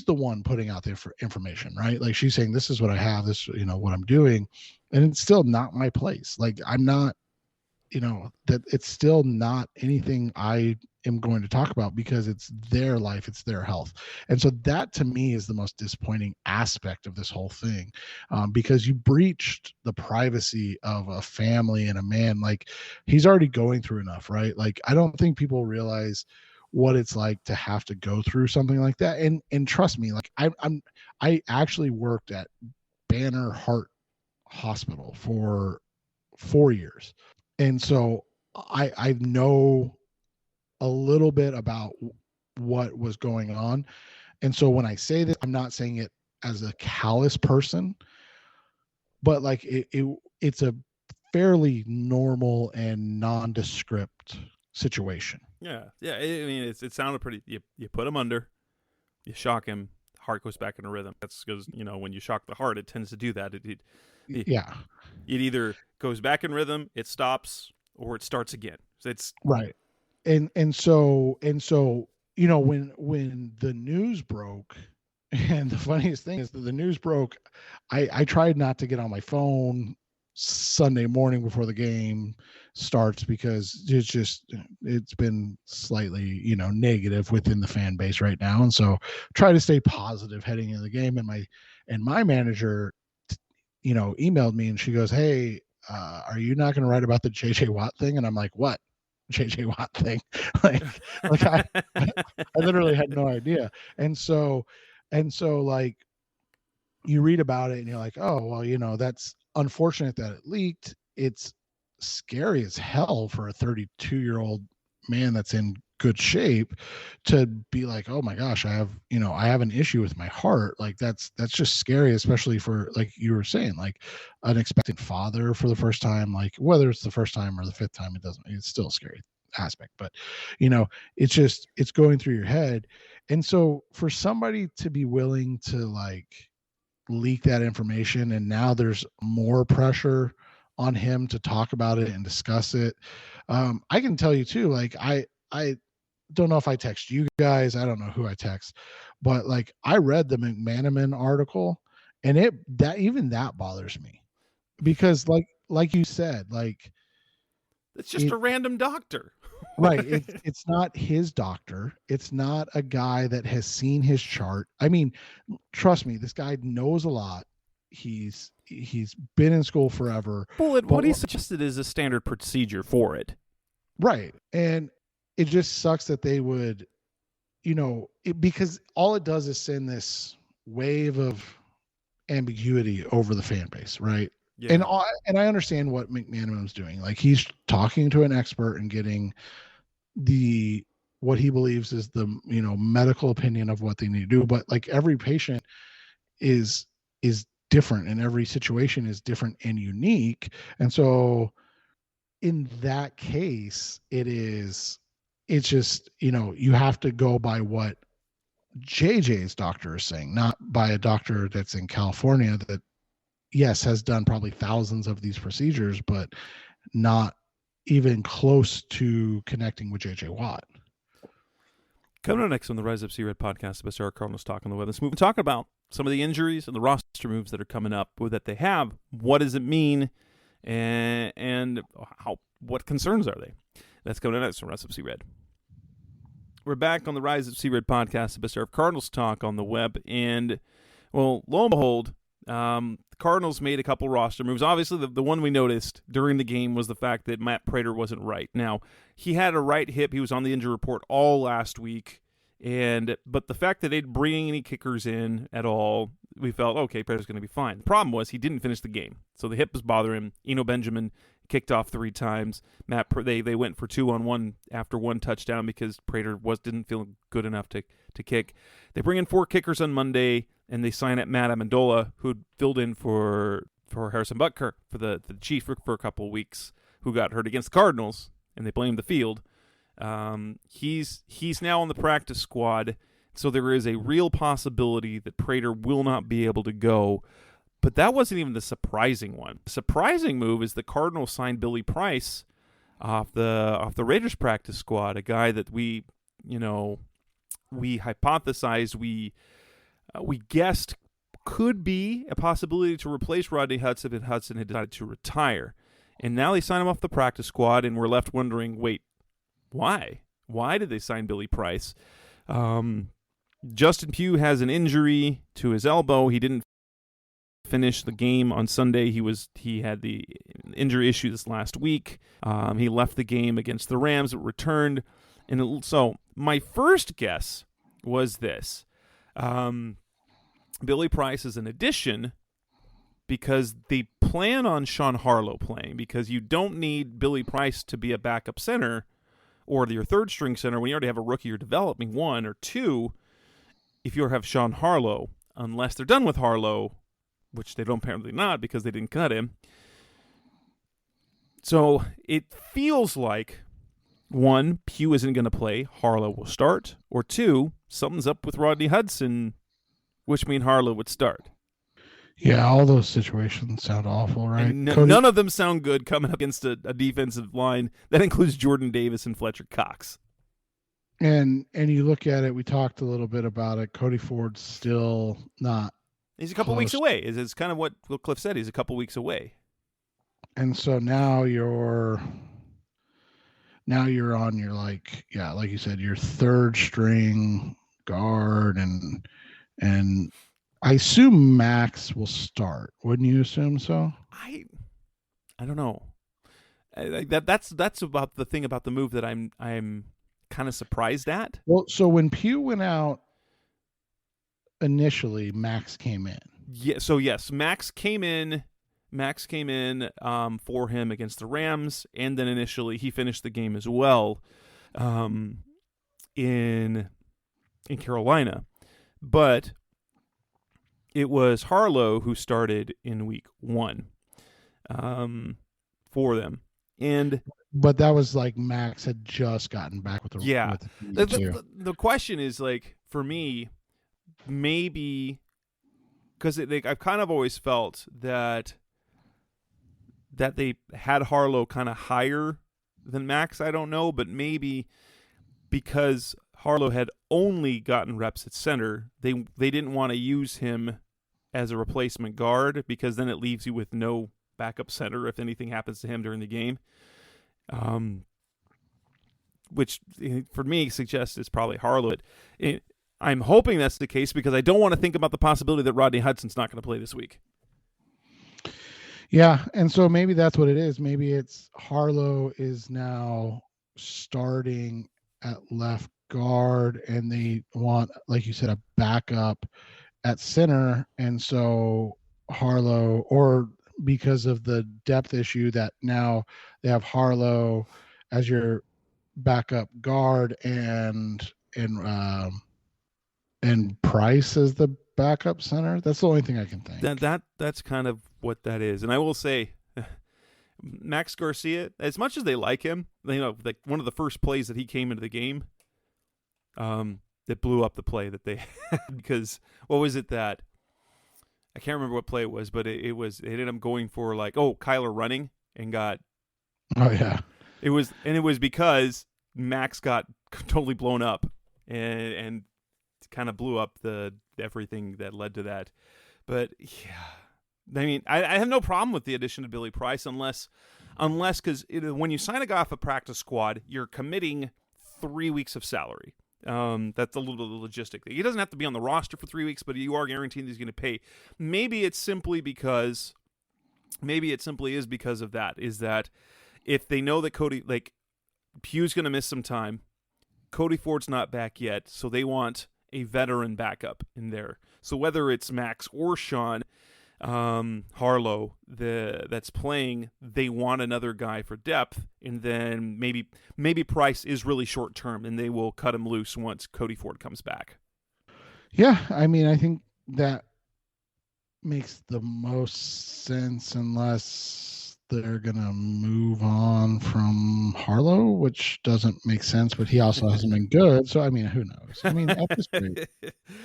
the one putting out the information, right? Like, she's saying, this is what I have, this, what I'm doing. And it's still not my place. Like, I'm not, that it's still not anything I am going to talk about, because it's their life, it's their health. And so that, to me, is the most disappointing aspect of this whole thing, because you breached the privacy of a family and a man. Like, he's already going through enough, right? Like, I don't think people realize what it's like to have to go through something like that. And trust me, like, I actually worked at Banner Heart Hospital for 4 years. And so I know a little bit about what was going on. And so when I say this, I'm not saying it as a callous person, but like, it's a fairly normal and nondescript situation. Yeah. I mean, it sounded pretty. You put him under, you shock him, heart goes back into rhythm. That's because when you shock the heart, it tends to do that. It either goes back in rhythm, it stops, or it starts again. So it's right. And so when the news broke, and the funniest thing is that the news broke, I tried not to get on my phone Sunday morning before the game starts, because it's been slightly negative within the fan base right now. And so try to stay positive heading into the game. And my manager emailed me, and she goes, hey, are you not going to write about the JJ Watt thing? And I'm like, what? JJ Watt thing. like I literally had no idea. And so like you read about it and you're like, oh, well, that's unfortunate that it leaked. It's scary as hell for a 32-year-old man that's in good shape to be like, oh my gosh, I have an issue with my heart. Like that's just scary, especially for, like you were saying, like an expectant father for the first time. Like whether it's the first time or the fifth time, it's still a scary aspect, but it's going through your head. And so for somebody to be willing to like leak that information, and now there's more pressure on him to talk about it and discuss it. I can tell you too, like I don't know if I text you guys, I don't know who I text, but like I read the McManaman article, and that bothers me, because like you said, like it's just a random doctor. Right. It's not his doctor. It's not a guy that has seen his chart. I mean, trust me, this guy knows a lot. He's been in school forever. Well, what he suggested is a standard procedure for it. Right. And it just sucks that they would, because all it does is send this wave of ambiguity over the fan base, right? Yeah. And I understand what McManaman's doing. Like he's talking to an expert and getting what he believes is the medical opinion of what they need to do. But like every patient is different, and every situation is different and unique. And so in that case, it's just, you have to go by what JJ's doctor is saying, not by a doctor that's in California that, yes, has done probably thousands of these procedures, but not even close to connecting with JJ Watt. Coming up next on the Rise Up C-Red podcast, the best hour Cardinals talk on the web. Let's move and talk about some of the injuries and the roster moves that are coming up that they have. What does it mean, and what concerns are they? That's coming up next on Rise Up C-Red. We're back on the Rise Up C-Red podcast, the best hour Cardinals talk on the web, and well, lo and behold, the Cardinals made a couple roster moves. Obviously, the one we noticed during the game was the fact that Matt Prater wasn't right. Now, he had a right hip. He was on the injury report all last week. But the fact that they didn't bring any kickers in at all, we felt, okay, Prater's going to be fine. The problem was he didn't finish the game. So the hip was bothering him. Eno Benjamin kicked off 3 times. They went for 2-on-1 after 1 touchdown because Prater didn't feel good enough to kick. They bring in 4 kickers on Monday, and they sign up Matt Amendola, who filled in for Harrison Butker for the Chief for a couple of weeks, who got hurt against the Cardinals, and they blamed the field. He's now on the practice squad, so there is a real possibility that Prater will not be able to go. But that wasn't even the surprising one. The surprising move is the Cardinals signed Billy Price off the Raiders practice squad, a guy that we hypothesized, we guessed could be a possibility to replace Rodney Hudson if Hudson had decided to retire. And now they sign him off the practice squad, and we're left wondering, wait, why? Why did they sign Billy Price? Justin Pugh has an injury to his elbow. He didn't finish the game on Sunday. He had the injury issue this last week. He left the game against the Rams, but returned. And so my first guess was this. Billy Price is an addition because they plan on Sean Harlow playing, because you don't need Billy Price to be a backup center or your third string center when you already have a rookie you're developing, 1 or 2, if you have Sean Harlow, unless they're done with Harlow, which they don't apparently not because they didn't cut him. So it feels like, 1, Pugh isn't going to play, Harlow will start, or 2, something's up with Rodney Hudson, which means Harlow would start. Yeah, all those situations sound awful, right? None of them sound good coming up against a defensive line. That includes Jordan Davis and Fletcher Cox. And you look at it, we talked a little bit about it. Cody Ford's still not. He's a couple weeks away. It's kind of what Cliff said. He's a couple weeks away. And so now you're on your, like you said, your third string guard, and I assume Max will start. Wouldn't you assume so? I don't know. That's about the thing about the move that I'm kind of surprised at. Well, so when Pugh went out initially, Max came in. Yeah. So yes, Max came in for him against the Rams, and then initially he finished the game as well in Carolina. But it was Harlow who started in week 1 for them. But that was like Max had just gotten back with the the question is, like, for me, maybe because I've kind of always felt that they had Harlow kind of higher than Max. I don't know, but maybe because Harlow had only gotten reps at center, they didn't want to use him as a replacement guard, because then it leaves you with no backup center if anything happens to him during the game. Which for me suggests it's probably Harlow. I'm hoping that's the case, because I don't want to think about the possibility that Rodney Hudson's not going to play this week. Yeah, and so maybe that's what it is. Maybe it's Harlow is now starting at left guard, and they want, like you said, a backup at center, and so Harlow, or because of the depth issue, that now they have Harlow as your backup guard and Price as the backup center. That's the only thing I can think. That's kind of what that is. And I will say, Max Garcia, as much as they like him, like one of the first plays that he came into the game, that blew up the play that they had, because what was it that I can't remember what play it was, but it ended up going for like, Kyler running and got. Oh yeah. It was because Max got totally blown up and kind of blew up everything that led to that. But yeah, I mean, I have no problem with the addition of Billy Price unless because when you sign a guy off a practice squad, you're committing 3 weeks of salary. That's a little bit of the logistic thing. He doesn't have to be on the roster for 3 weeks, but you are guaranteed he's going to pay. Maybe it simply is because of that. Is that if they know that Pugh's going to miss some time, Cody Ford's not back yet, so they want a veteran backup in there. So whether it's Max or Sean Harlow that's playing, they want another guy for depth, and then maybe Price is really short term, and they will cut him loose once Cody Ford comes back. Yeah, I mean, I think that makes the most sense, unless they're gonna move on from Harlow, which doesn't make sense, but he also hasn't been good. So I mean, who knows? I mean, at this point.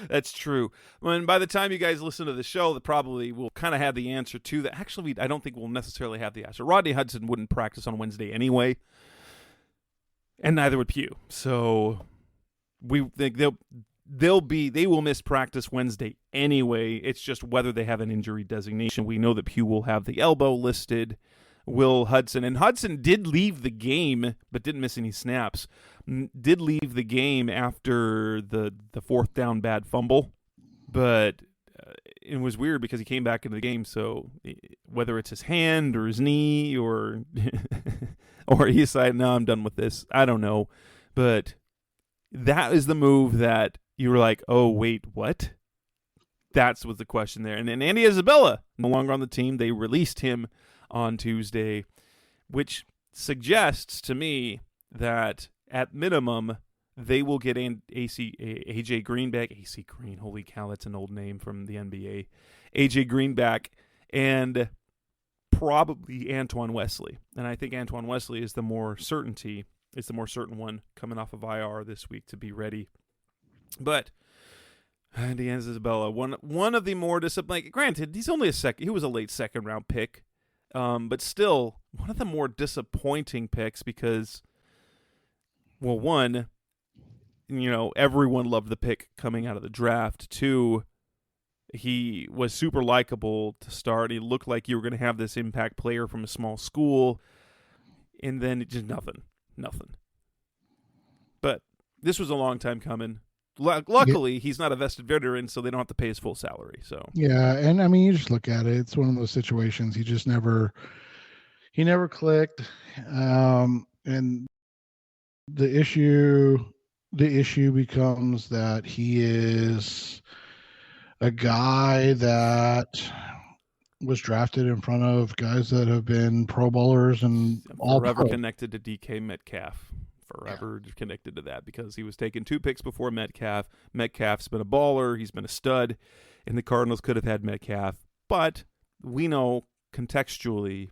That's true. When by the time you guys listen to the show, that probably will kind of have the answer to that. Actually, I don't think we'll necessarily have the answer. Rodney Hudson wouldn't practice on Wednesday anyway, and neither would Pugh. So we think they will miss practice Wednesday anyway. It's just whether they have an injury designation. We know that Pugh will have the elbow listed. Will Hudson, and Hudson did leave the game, but didn't miss any snaps. Did leave the game after the fourth down bad fumble, but it was weird because he came back into the game. So whether it's his hand or his knee or or he decided, no, I'm done with this, I don't know. But that is the move that you were like, oh, wait, what? That's was the question there. And then Andy Isabella, no longer on the team. They released him on Tuesday, which suggests to me that at minimum they will get AJ Green back. AC Green, holy cow, that's an old name from the NBA. AJ Green back, and probably Antoine Wesley. And I think Antoine Wesley is the more certainty. It's the more certain one coming off of IR this week to be ready. But Andy Isabella, one of the more disappointing. Granted, he's only he was a late second round pick, but still one of the more disappointing picks because, well, one, everyone loved the pick coming out of the draft. Two, he was super likable to start. He looked like you were going to have this impact player from a small school, and then just nothing. But this was a long time coming. Luckily, he's not a vested veteran, so they don't have to pay his full salary. So yeah, and I mean, you just look at it; it's one of those situations. He just never he never clicked. And the issue becomes that he is a guy that was drafted in front of guys that have been Pro Bowlers and all forever pro. connected to DK Metcalf. Forever connected to that because he was taking 2 picks before Metcalf. Metcalf's been a baller. He's been a stud. And the Cardinals could have had Metcalf. But we know contextually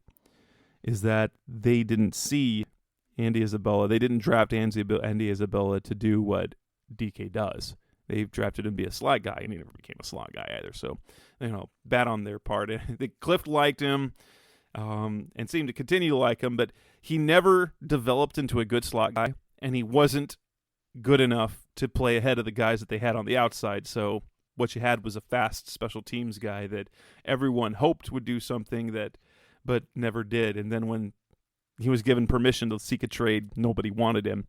is that they didn't see Andy Isabella. They didn't draft Andy Isabella to do what DK does. They drafted him to be a slot guy, and he never became a slot guy either. So, bad on their part. Cliff liked him and seemed to continue to like him, but he never developed into a good slot guy, and he wasn't good enough to play ahead of the guys that they had on the outside. So what you had was a fast special teams guy that everyone hoped would do something but never did. And then when he was given permission to seek a trade, nobody wanted him.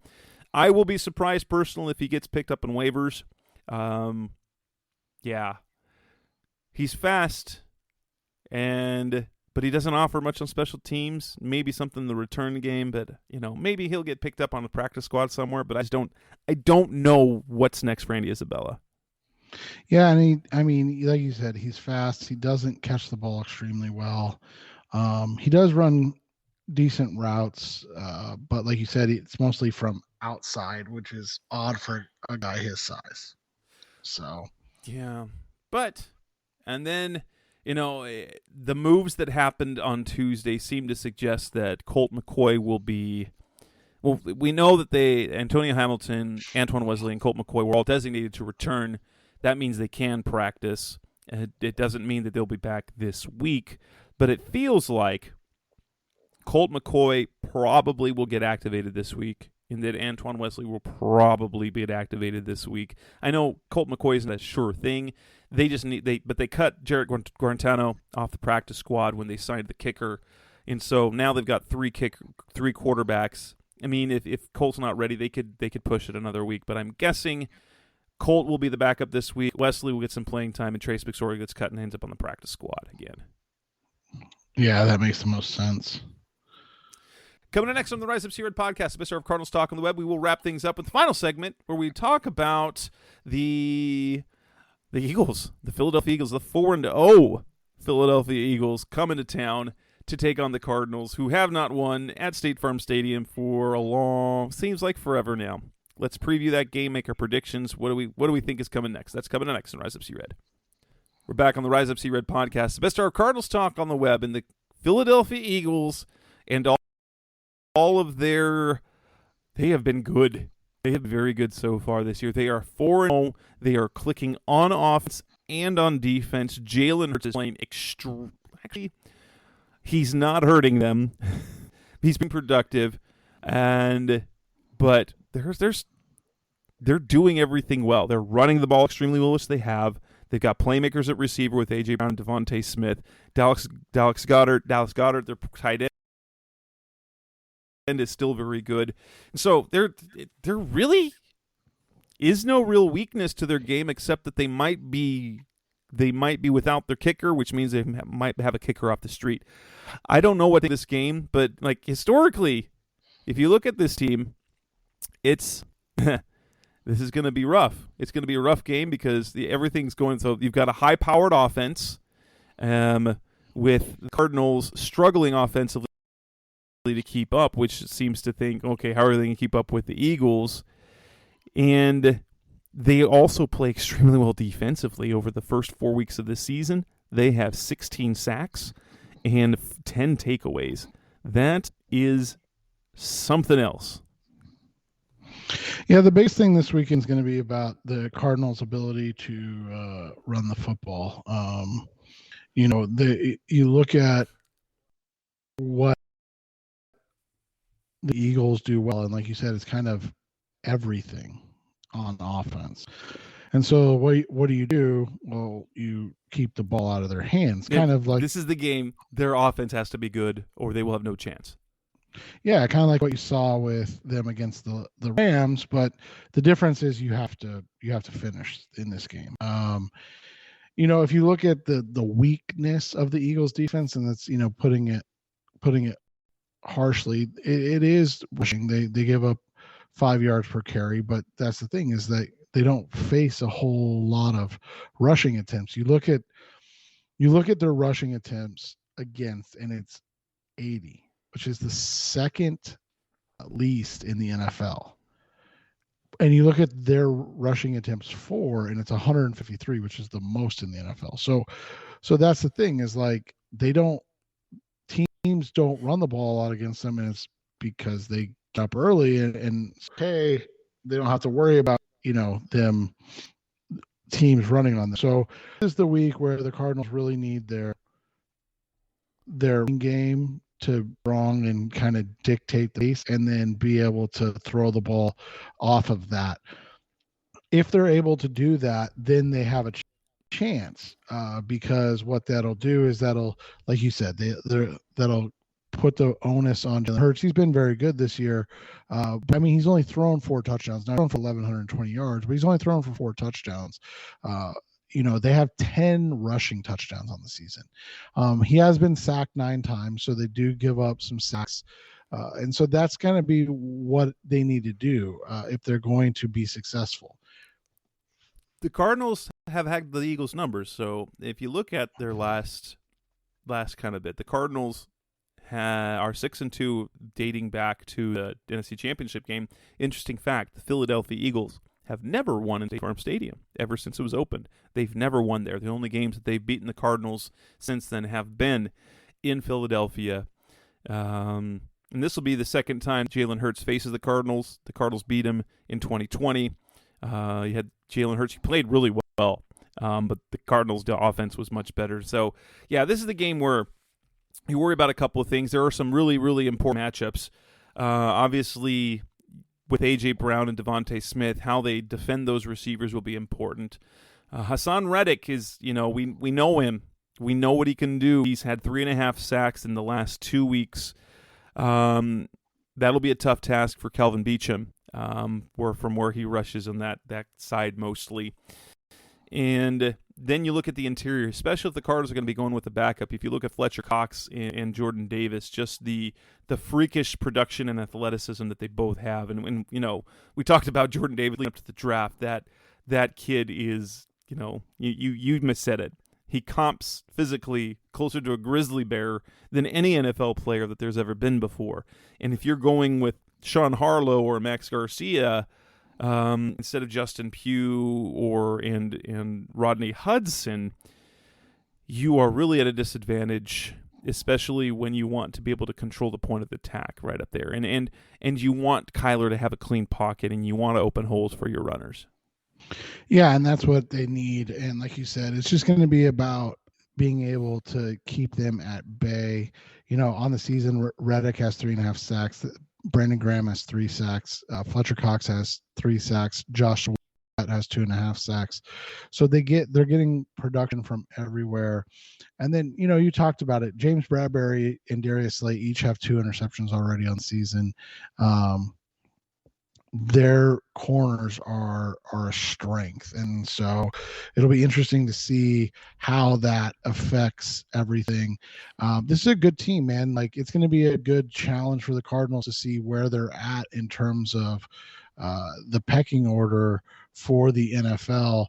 I will be surprised personally if he gets picked up in waivers. Yeah, he's fast, but he doesn't offer much on special teams. Maybe something in the return game, but maybe he'll get picked up on the practice squad somewhere. But I don't know what's next for Andy Isabella. Yeah, and like you said, he's fast. He doesn't catch the ball extremely well. He does run decent routes, but like you said, it's mostly from outside, which is odd for a guy his size. So yeah, and then the moves that happened on Tuesday seem to suggest that Colt McCoy will be. Well, we know that Antonio Hamilton, Antoine Wesley, and Colt McCoy were all designated to return. That means they can practice. It doesn't mean that they'll be back this week, but it feels like Colt McCoy probably will get activated this week, and that Antoine Wesley will probably get activated this week. I know Colt McCoy isn't a sure thing. They cut Jarrett Guarantano off the practice squad when they signed the kicker, and so now they've got 3 quarterbacks. I mean, if Colt's not ready, they could push it another week, but I'm guessing Colt will be the backup this week. Wesley will get some playing time, and Trace McSorley gets cut and ends up on the practice squad again. Yeah, that makes the most sense. Coming up next on the Rise Up C-Red podcast, the best of Cardinals Talk on the web, we will wrap things up with the final segment where we talk about the Eagles, the Philadelphia Eagles, the 4-0 Philadelphia Eagles coming to town to take on the Cardinals, who have not won at State Farm Stadium for seems like forever now. Let's preview that game, make our predictions. What do we think is coming next? That's coming next on Rise Up C-Red. We're back on the Rise Up C-Red podcast, the best of Cardinals Talk on the web, and the Philadelphia Eagles and all of they have been good. They have been very good so far this year. They are 4-0. They are clicking on offense and on defense. Jalen Hurts is playing actually, he's not hurting them. He's been productive, but they're doing everything well. They're running the ball extremely well, which they have. They've got playmakers at receiver with A.J. Brown and Devontae Smith. Dallas Goedert, their tight end is still very good. And so there really is no real weakness to their game except that they might be without their kicker, which means they might have a kicker off the street. I don't know what this game, but like historically, if you look at this team, it's this is going to be rough. It's going to be a rough game because everything's going. So you've got a high-powered offense, with the Cardinals struggling offensively to keep up, which seems to think, okay, how are they going to keep up with the Eagles? And they also play extremely well defensively over the first 4 weeks of the season. They have 16 sacks and 10 takeaways. That is something else. Yeah, the biggest thing this weekend is going to be about the Cardinals' ability to run the football. You look at what the Eagles do well, and like you said, it's kind of everything on offense. And so what do? Well, you keep the ball out of their hands. Kind of like this is the game. Their offense has to be good, or they will have no chance. Yeah, kind of like what you saw with them against the Rams, but the difference is you have to finish in this game. If you look at the weakness of the Eagles defense, and that's putting it harshly, it is rushing. They give up 5 yards per carry, but that's the thing, is that they don't face a whole lot of rushing attempts. You look at their rushing attempts against, and it's 80, which is the second least in the NFL. And you look at their rushing attempts for, and it's 153, which is the most in the NFL. So that's the thing, is like teams don't run the ball a lot against them, and it's because they get up early and hey, they don't have to worry about them teams running on them. So this is the week where the Cardinals really need their game to wrong and kind of dictate the pace, and then be able to throw the ball off of that. If they're able to do that, then they have a chance, because what that'll do is that'll, like you said, that'll put the onus on Jalen Hurts. He's been very good this year. But I mean, he's only thrown 4 touchdowns, not thrown for 1,120 yards, but he's only thrown for 4 touchdowns. They have 10 rushing touchdowns on the season. He has been sacked 9 times, so they do give up some sacks. And so that's going to be what they need to do if they're going to be successful. The Cardinals have had the Eagles' numbers, so if you look at their last kind of bit, the Cardinals are 6-2 dating back to the NFC Championship game. Interesting fact, the Philadelphia Eagles have never won in State Farm Stadium ever since it was opened. They've never won there. The only games that they've beaten the Cardinals since then have been in Philadelphia. And this will be the second time Jalen Hurts faces the Cardinals. The Cardinals beat him in 2020. You had Jalen Hurts. He played really well, but the Cardinals' offense was much better. So, yeah, this is the game where you worry about a couple of things. There are some really, really important matchups. Obviously, with A.J. Brown and Devontae Smith, how they defend those receivers will be important. Hassan Reddick is, we know him. We know what he can do. He's had 3.5 sacks in the last 2 weeks. That'll be a tough task for Kelvin Beachum, where he rushes on that side mostly. And then you look at the interior, especially if the Cardinals are going to be going with the backup. If you look at Fletcher Cox and Jordan Davis, just the freakish production and athleticism that they both have. And we talked about Jordan Davis leading up to the draft. That kid is, you said it. He comps physically closer to a grizzly bear than any NFL player that there's ever been before. And if you're going with Sean Harlow or Max Garcia instead of Justin Pugh and Rodney Hudson, you are really at a disadvantage, especially when you want to be able to control the point of the attack right up there. And you want Kyler to have a clean pocket, and you want to open holes for your runners. Yeah, and that's what they need. And like you said, it's just going to be about being able to keep them at bay. On the season, Reddick has 3.5 sacks. Brandon Graham has 3 sacks. Fletcher Cox has 3 sacks. Josh Sweat has 2.5 sacks. So they're getting production from everywhere. And then, you talked about it. James Bradbury and Darius Slay each have 2 interceptions already on the season. Their corners are a strength, and so it'll be interesting to see how that affects everything. This is a good team, man. Like, it's going to be a good challenge for the Cardinals to see where they're at in terms of the pecking order for the NFL.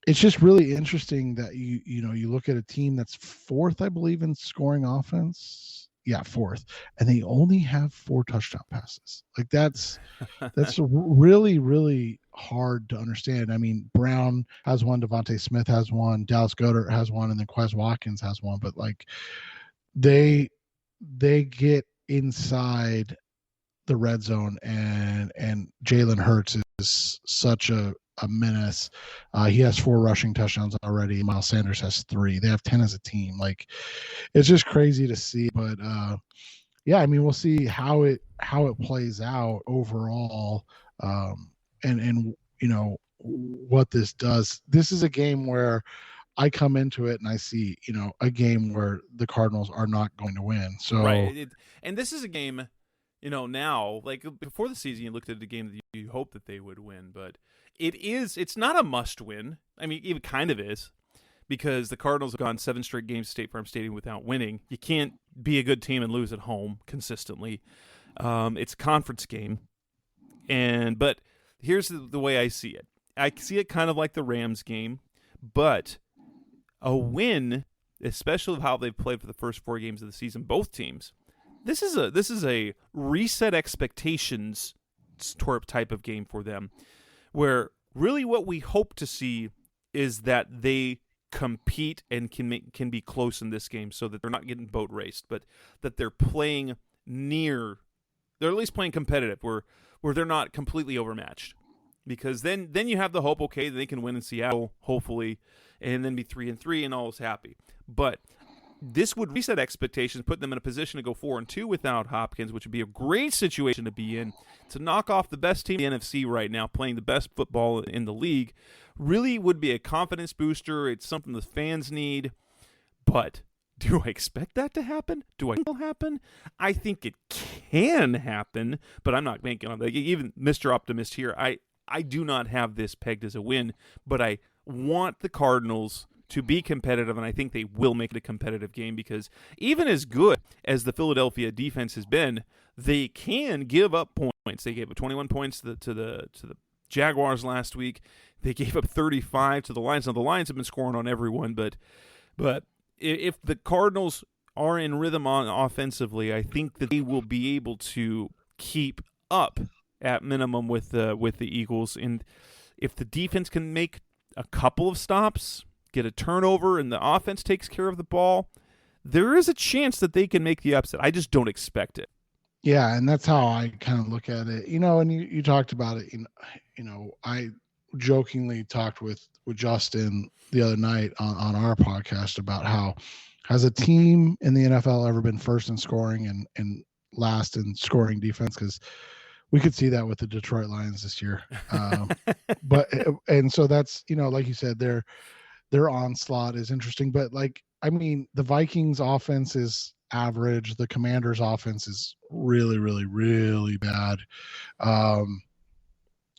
It's just really interesting that you look at a team that's 4th, I believe, in scoring offense. Yeah, 4th, and they only have 4 touchdown passes. Like, that's really, really hard to understand. I mean, Brown has 1, Devontae Smith has 1, Dallas Goedert has 1, and then Quez Watkins has 1. But like, they get inside the red zone, and Jalen Hurts is such a menace. He has 4 rushing touchdowns already. Miles Sanders has 3. They have 10 as a team. Like, it's just crazy to see. But yeah, I mean, we'll see how it plays out overall, and what this does. This is a game where I come into it and I see a game where the Cardinals are not going to win. So right, and this is a game. Now, like before the season, you looked at the game that you hope that they would win, but it's not a must win. I mean, it kind of is, because the Cardinals have gone 7 straight games to State Farm Stadium without winning. You can't be a good team and lose at home consistently. It's a conference game. But here's the way I see it. I see it kind of like the Rams game, but a win, especially how they've played for the first 4 games of the season, both teams, this is a reset expectations type of game for them, where really what we hope to see is that they compete and can be close in this game, so that they're not getting boat raced, but that they're playing they're at least playing competitive, where they're not completely overmatched. Because then you have the hope, okay, they can win in Seattle, hopefully, and then be 3-3 and all is happy. But this would reset expectations, put them in a position to go 4-2 without Hopkins, which would be a great situation to be in, to knock off the best team in the NFC right now, playing the best football in the league. Really would be a confidence booster. It's something the fans need. But do I expect that to happen? Do I think it'll happen? I think it can happen, but I'm not banking on that. Even Mr. Optimist here, I do not have this pegged as a win, but I want the Cardinals to be competitive, and I think they will make it a competitive game, because even as good as the Philadelphia defense has been, they can give up points. They gave up 21 points to the Jaguars last week. They gave up 35 to the Lions. Now, the Lions have been scoring on everyone, but if the Cardinals are in rhythm offensively, I think that they will be able to keep up at minimum with the Eagles. And if the defense can make a couple of stops, get a turnover, and the offense takes care of the ball, there is a chance that they can make the upset. I just don't expect it. Yeah, and that's how I kind of look at it. And you talked about it. I jokingly talked with Justin the other night on our podcast about how, has a team in the NFL ever been first in scoring and last in scoring defense? Because we could see that with the Detroit Lions this year. So that's, like you said, their onslaught is interesting. But the Vikings offense is average. The Commanders offense is really, really, really bad.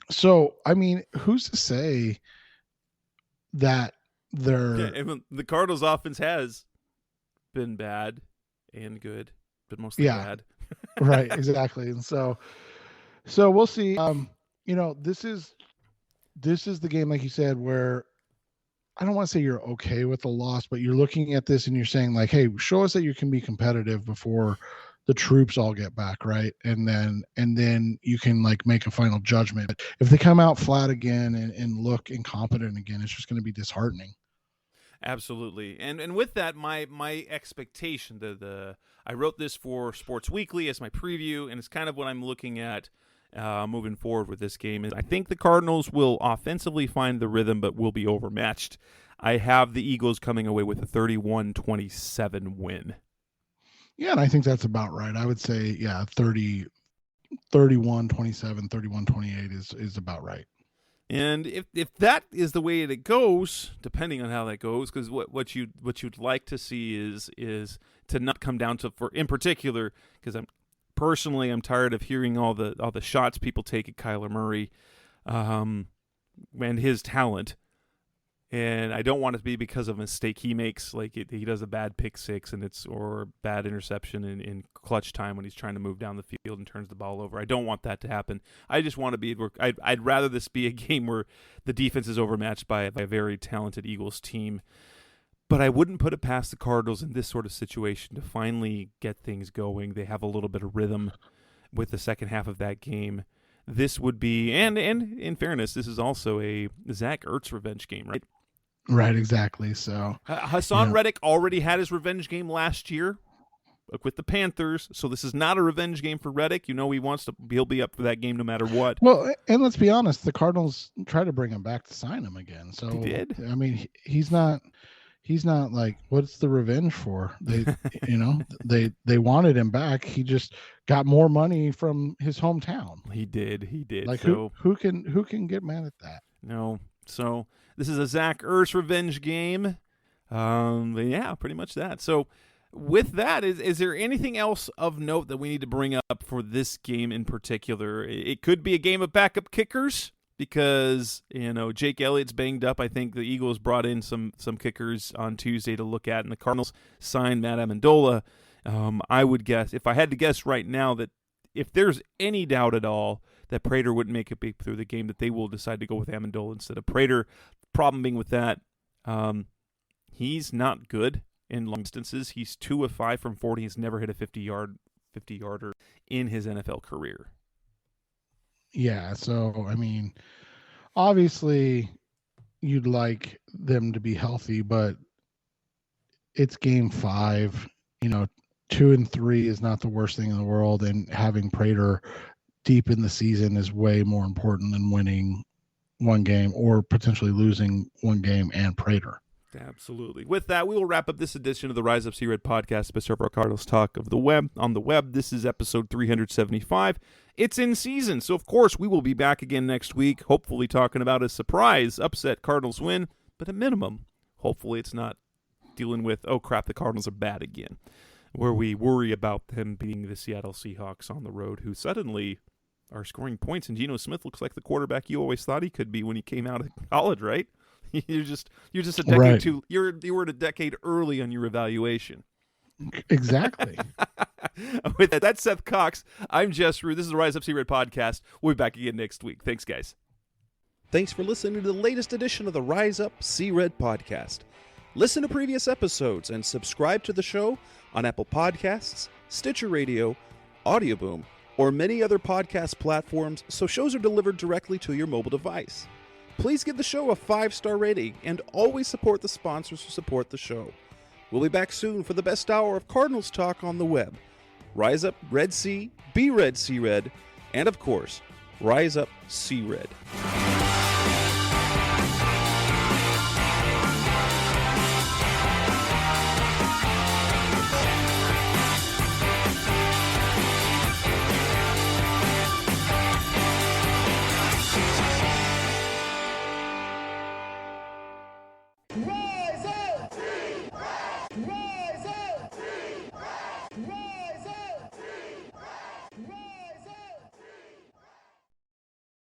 Who's to say that the Cardinals offense has been bad and good, but mostly bad. Right, exactly. And so we'll see. This is the game, like you said, where I don't want to say you're okay with the loss, but you're looking at this and you're saying, like, hey, show us that you can be competitive before the troops all get back, right? And then you can make a final judgment. If they come out flat again and look incompetent again, it's just going to be disheartening. Absolutely. And with that, my expectation, I wrote this for Sports Weekly as my preview, and it's kind of what I'm looking at moving forward with this game. Is I think the Cardinals will offensively find the rhythm, but will be overmatched. I have the Eagles coming away with a 31-27 win. Yeah, and I think that's about right. I would say, 31-27, 31-28 is about right. And if that is the way it goes, depending on how that goes, because what you'd like to see is to not come down to, for in particular, because I'm tired of hearing all the shots people take at Kyler Murray, and his talent. And I don't want it to be because of a mistake he makes, he does a bad pick six or bad interception in clutch time when he's trying to move down the field and turns the ball over. I don't want that to happen. I just want to be. I'd rather this be a game where the defense is overmatched by a very talented Eagles team. But I wouldn't put it past the Cardinals in this sort of situation to finally get things going. They have a little bit of rhythm with the second half of that game. This would be, and in fairness, this is also a Zach Ertz revenge game, right? Right, exactly. So Hassan Reddick already had his revenge game last year with the Panthers, so this is not a revenge game for Reddick. He'll be up for that game no matter what. Well, and let's be honest, the Cardinals tried to bring him back to sign him again. So they did. I mean, he's not what's the revenge for? They they wanted him back. He just got more money from his hometown. He did. Who can get mad at that? No. So this is a Zach Ertz revenge game. Yeah, pretty much that. So with that, is there anything else of note that we need to bring up for this game in particular? It could be a game of backup kickers. because, Jake Elliott's banged up. I think the Eagles brought in some kickers on Tuesday to look at, and the Cardinals signed Matt Amendola. I would guess, if I had to guess right now, that if there's any doubt at all that Prater wouldn't make it through the game, that they will decide to go with Amendola instead of Prater. Problem being with that, he's not good in long distances. He's 2 of 5 from 40. He's never hit a 50-yarder in his NFL career. Yeah, so, I mean, obviously you'd like them to be healthy, but it's game 5. 2 and 3 is not the worst thing in the world, and having Prater deep in the season is way more important than winning one game or potentially losing one game and Prater. Absolutely. With that, we will wrap up this edition of the Rise Up See Red podcast, Best of our Cardinals talk of the web on the web. This is episode 375. It's in season, so of course we will be back again next week, hopefully talking about a surprise upset Cardinals win, but at minimum, hopefully it's not dealing with, oh crap, the Cardinals are bad again, where we worry about them being the Seattle Seahawks on the road, who suddenly are scoring points, and Geno Smith looks like the quarterback you always thought he could be when he came out of college, right? You're just a decade right. too. You were a decade early on your evaluation. Exactly. With that, that's Seth Cox. I'm Jess Rue. This is the Rise Up See Red podcast. We'll be back again next week. Thanks, guys. Thanks for listening to the latest edition of the Rise Up See Red podcast. Listen to previous episodes and subscribe to the show on Apple Podcasts, Stitcher Radio, Audioboom, or many other podcast platforms, so shows are delivered directly to your mobile device. Please give the show a 5-star rating and always support the sponsors who support the show. We'll be back soon for the best hour of Cardinals talk on the web. Rise up, Red Sea, be Red, See Red, and of course, Rise Up, See Red. Roll!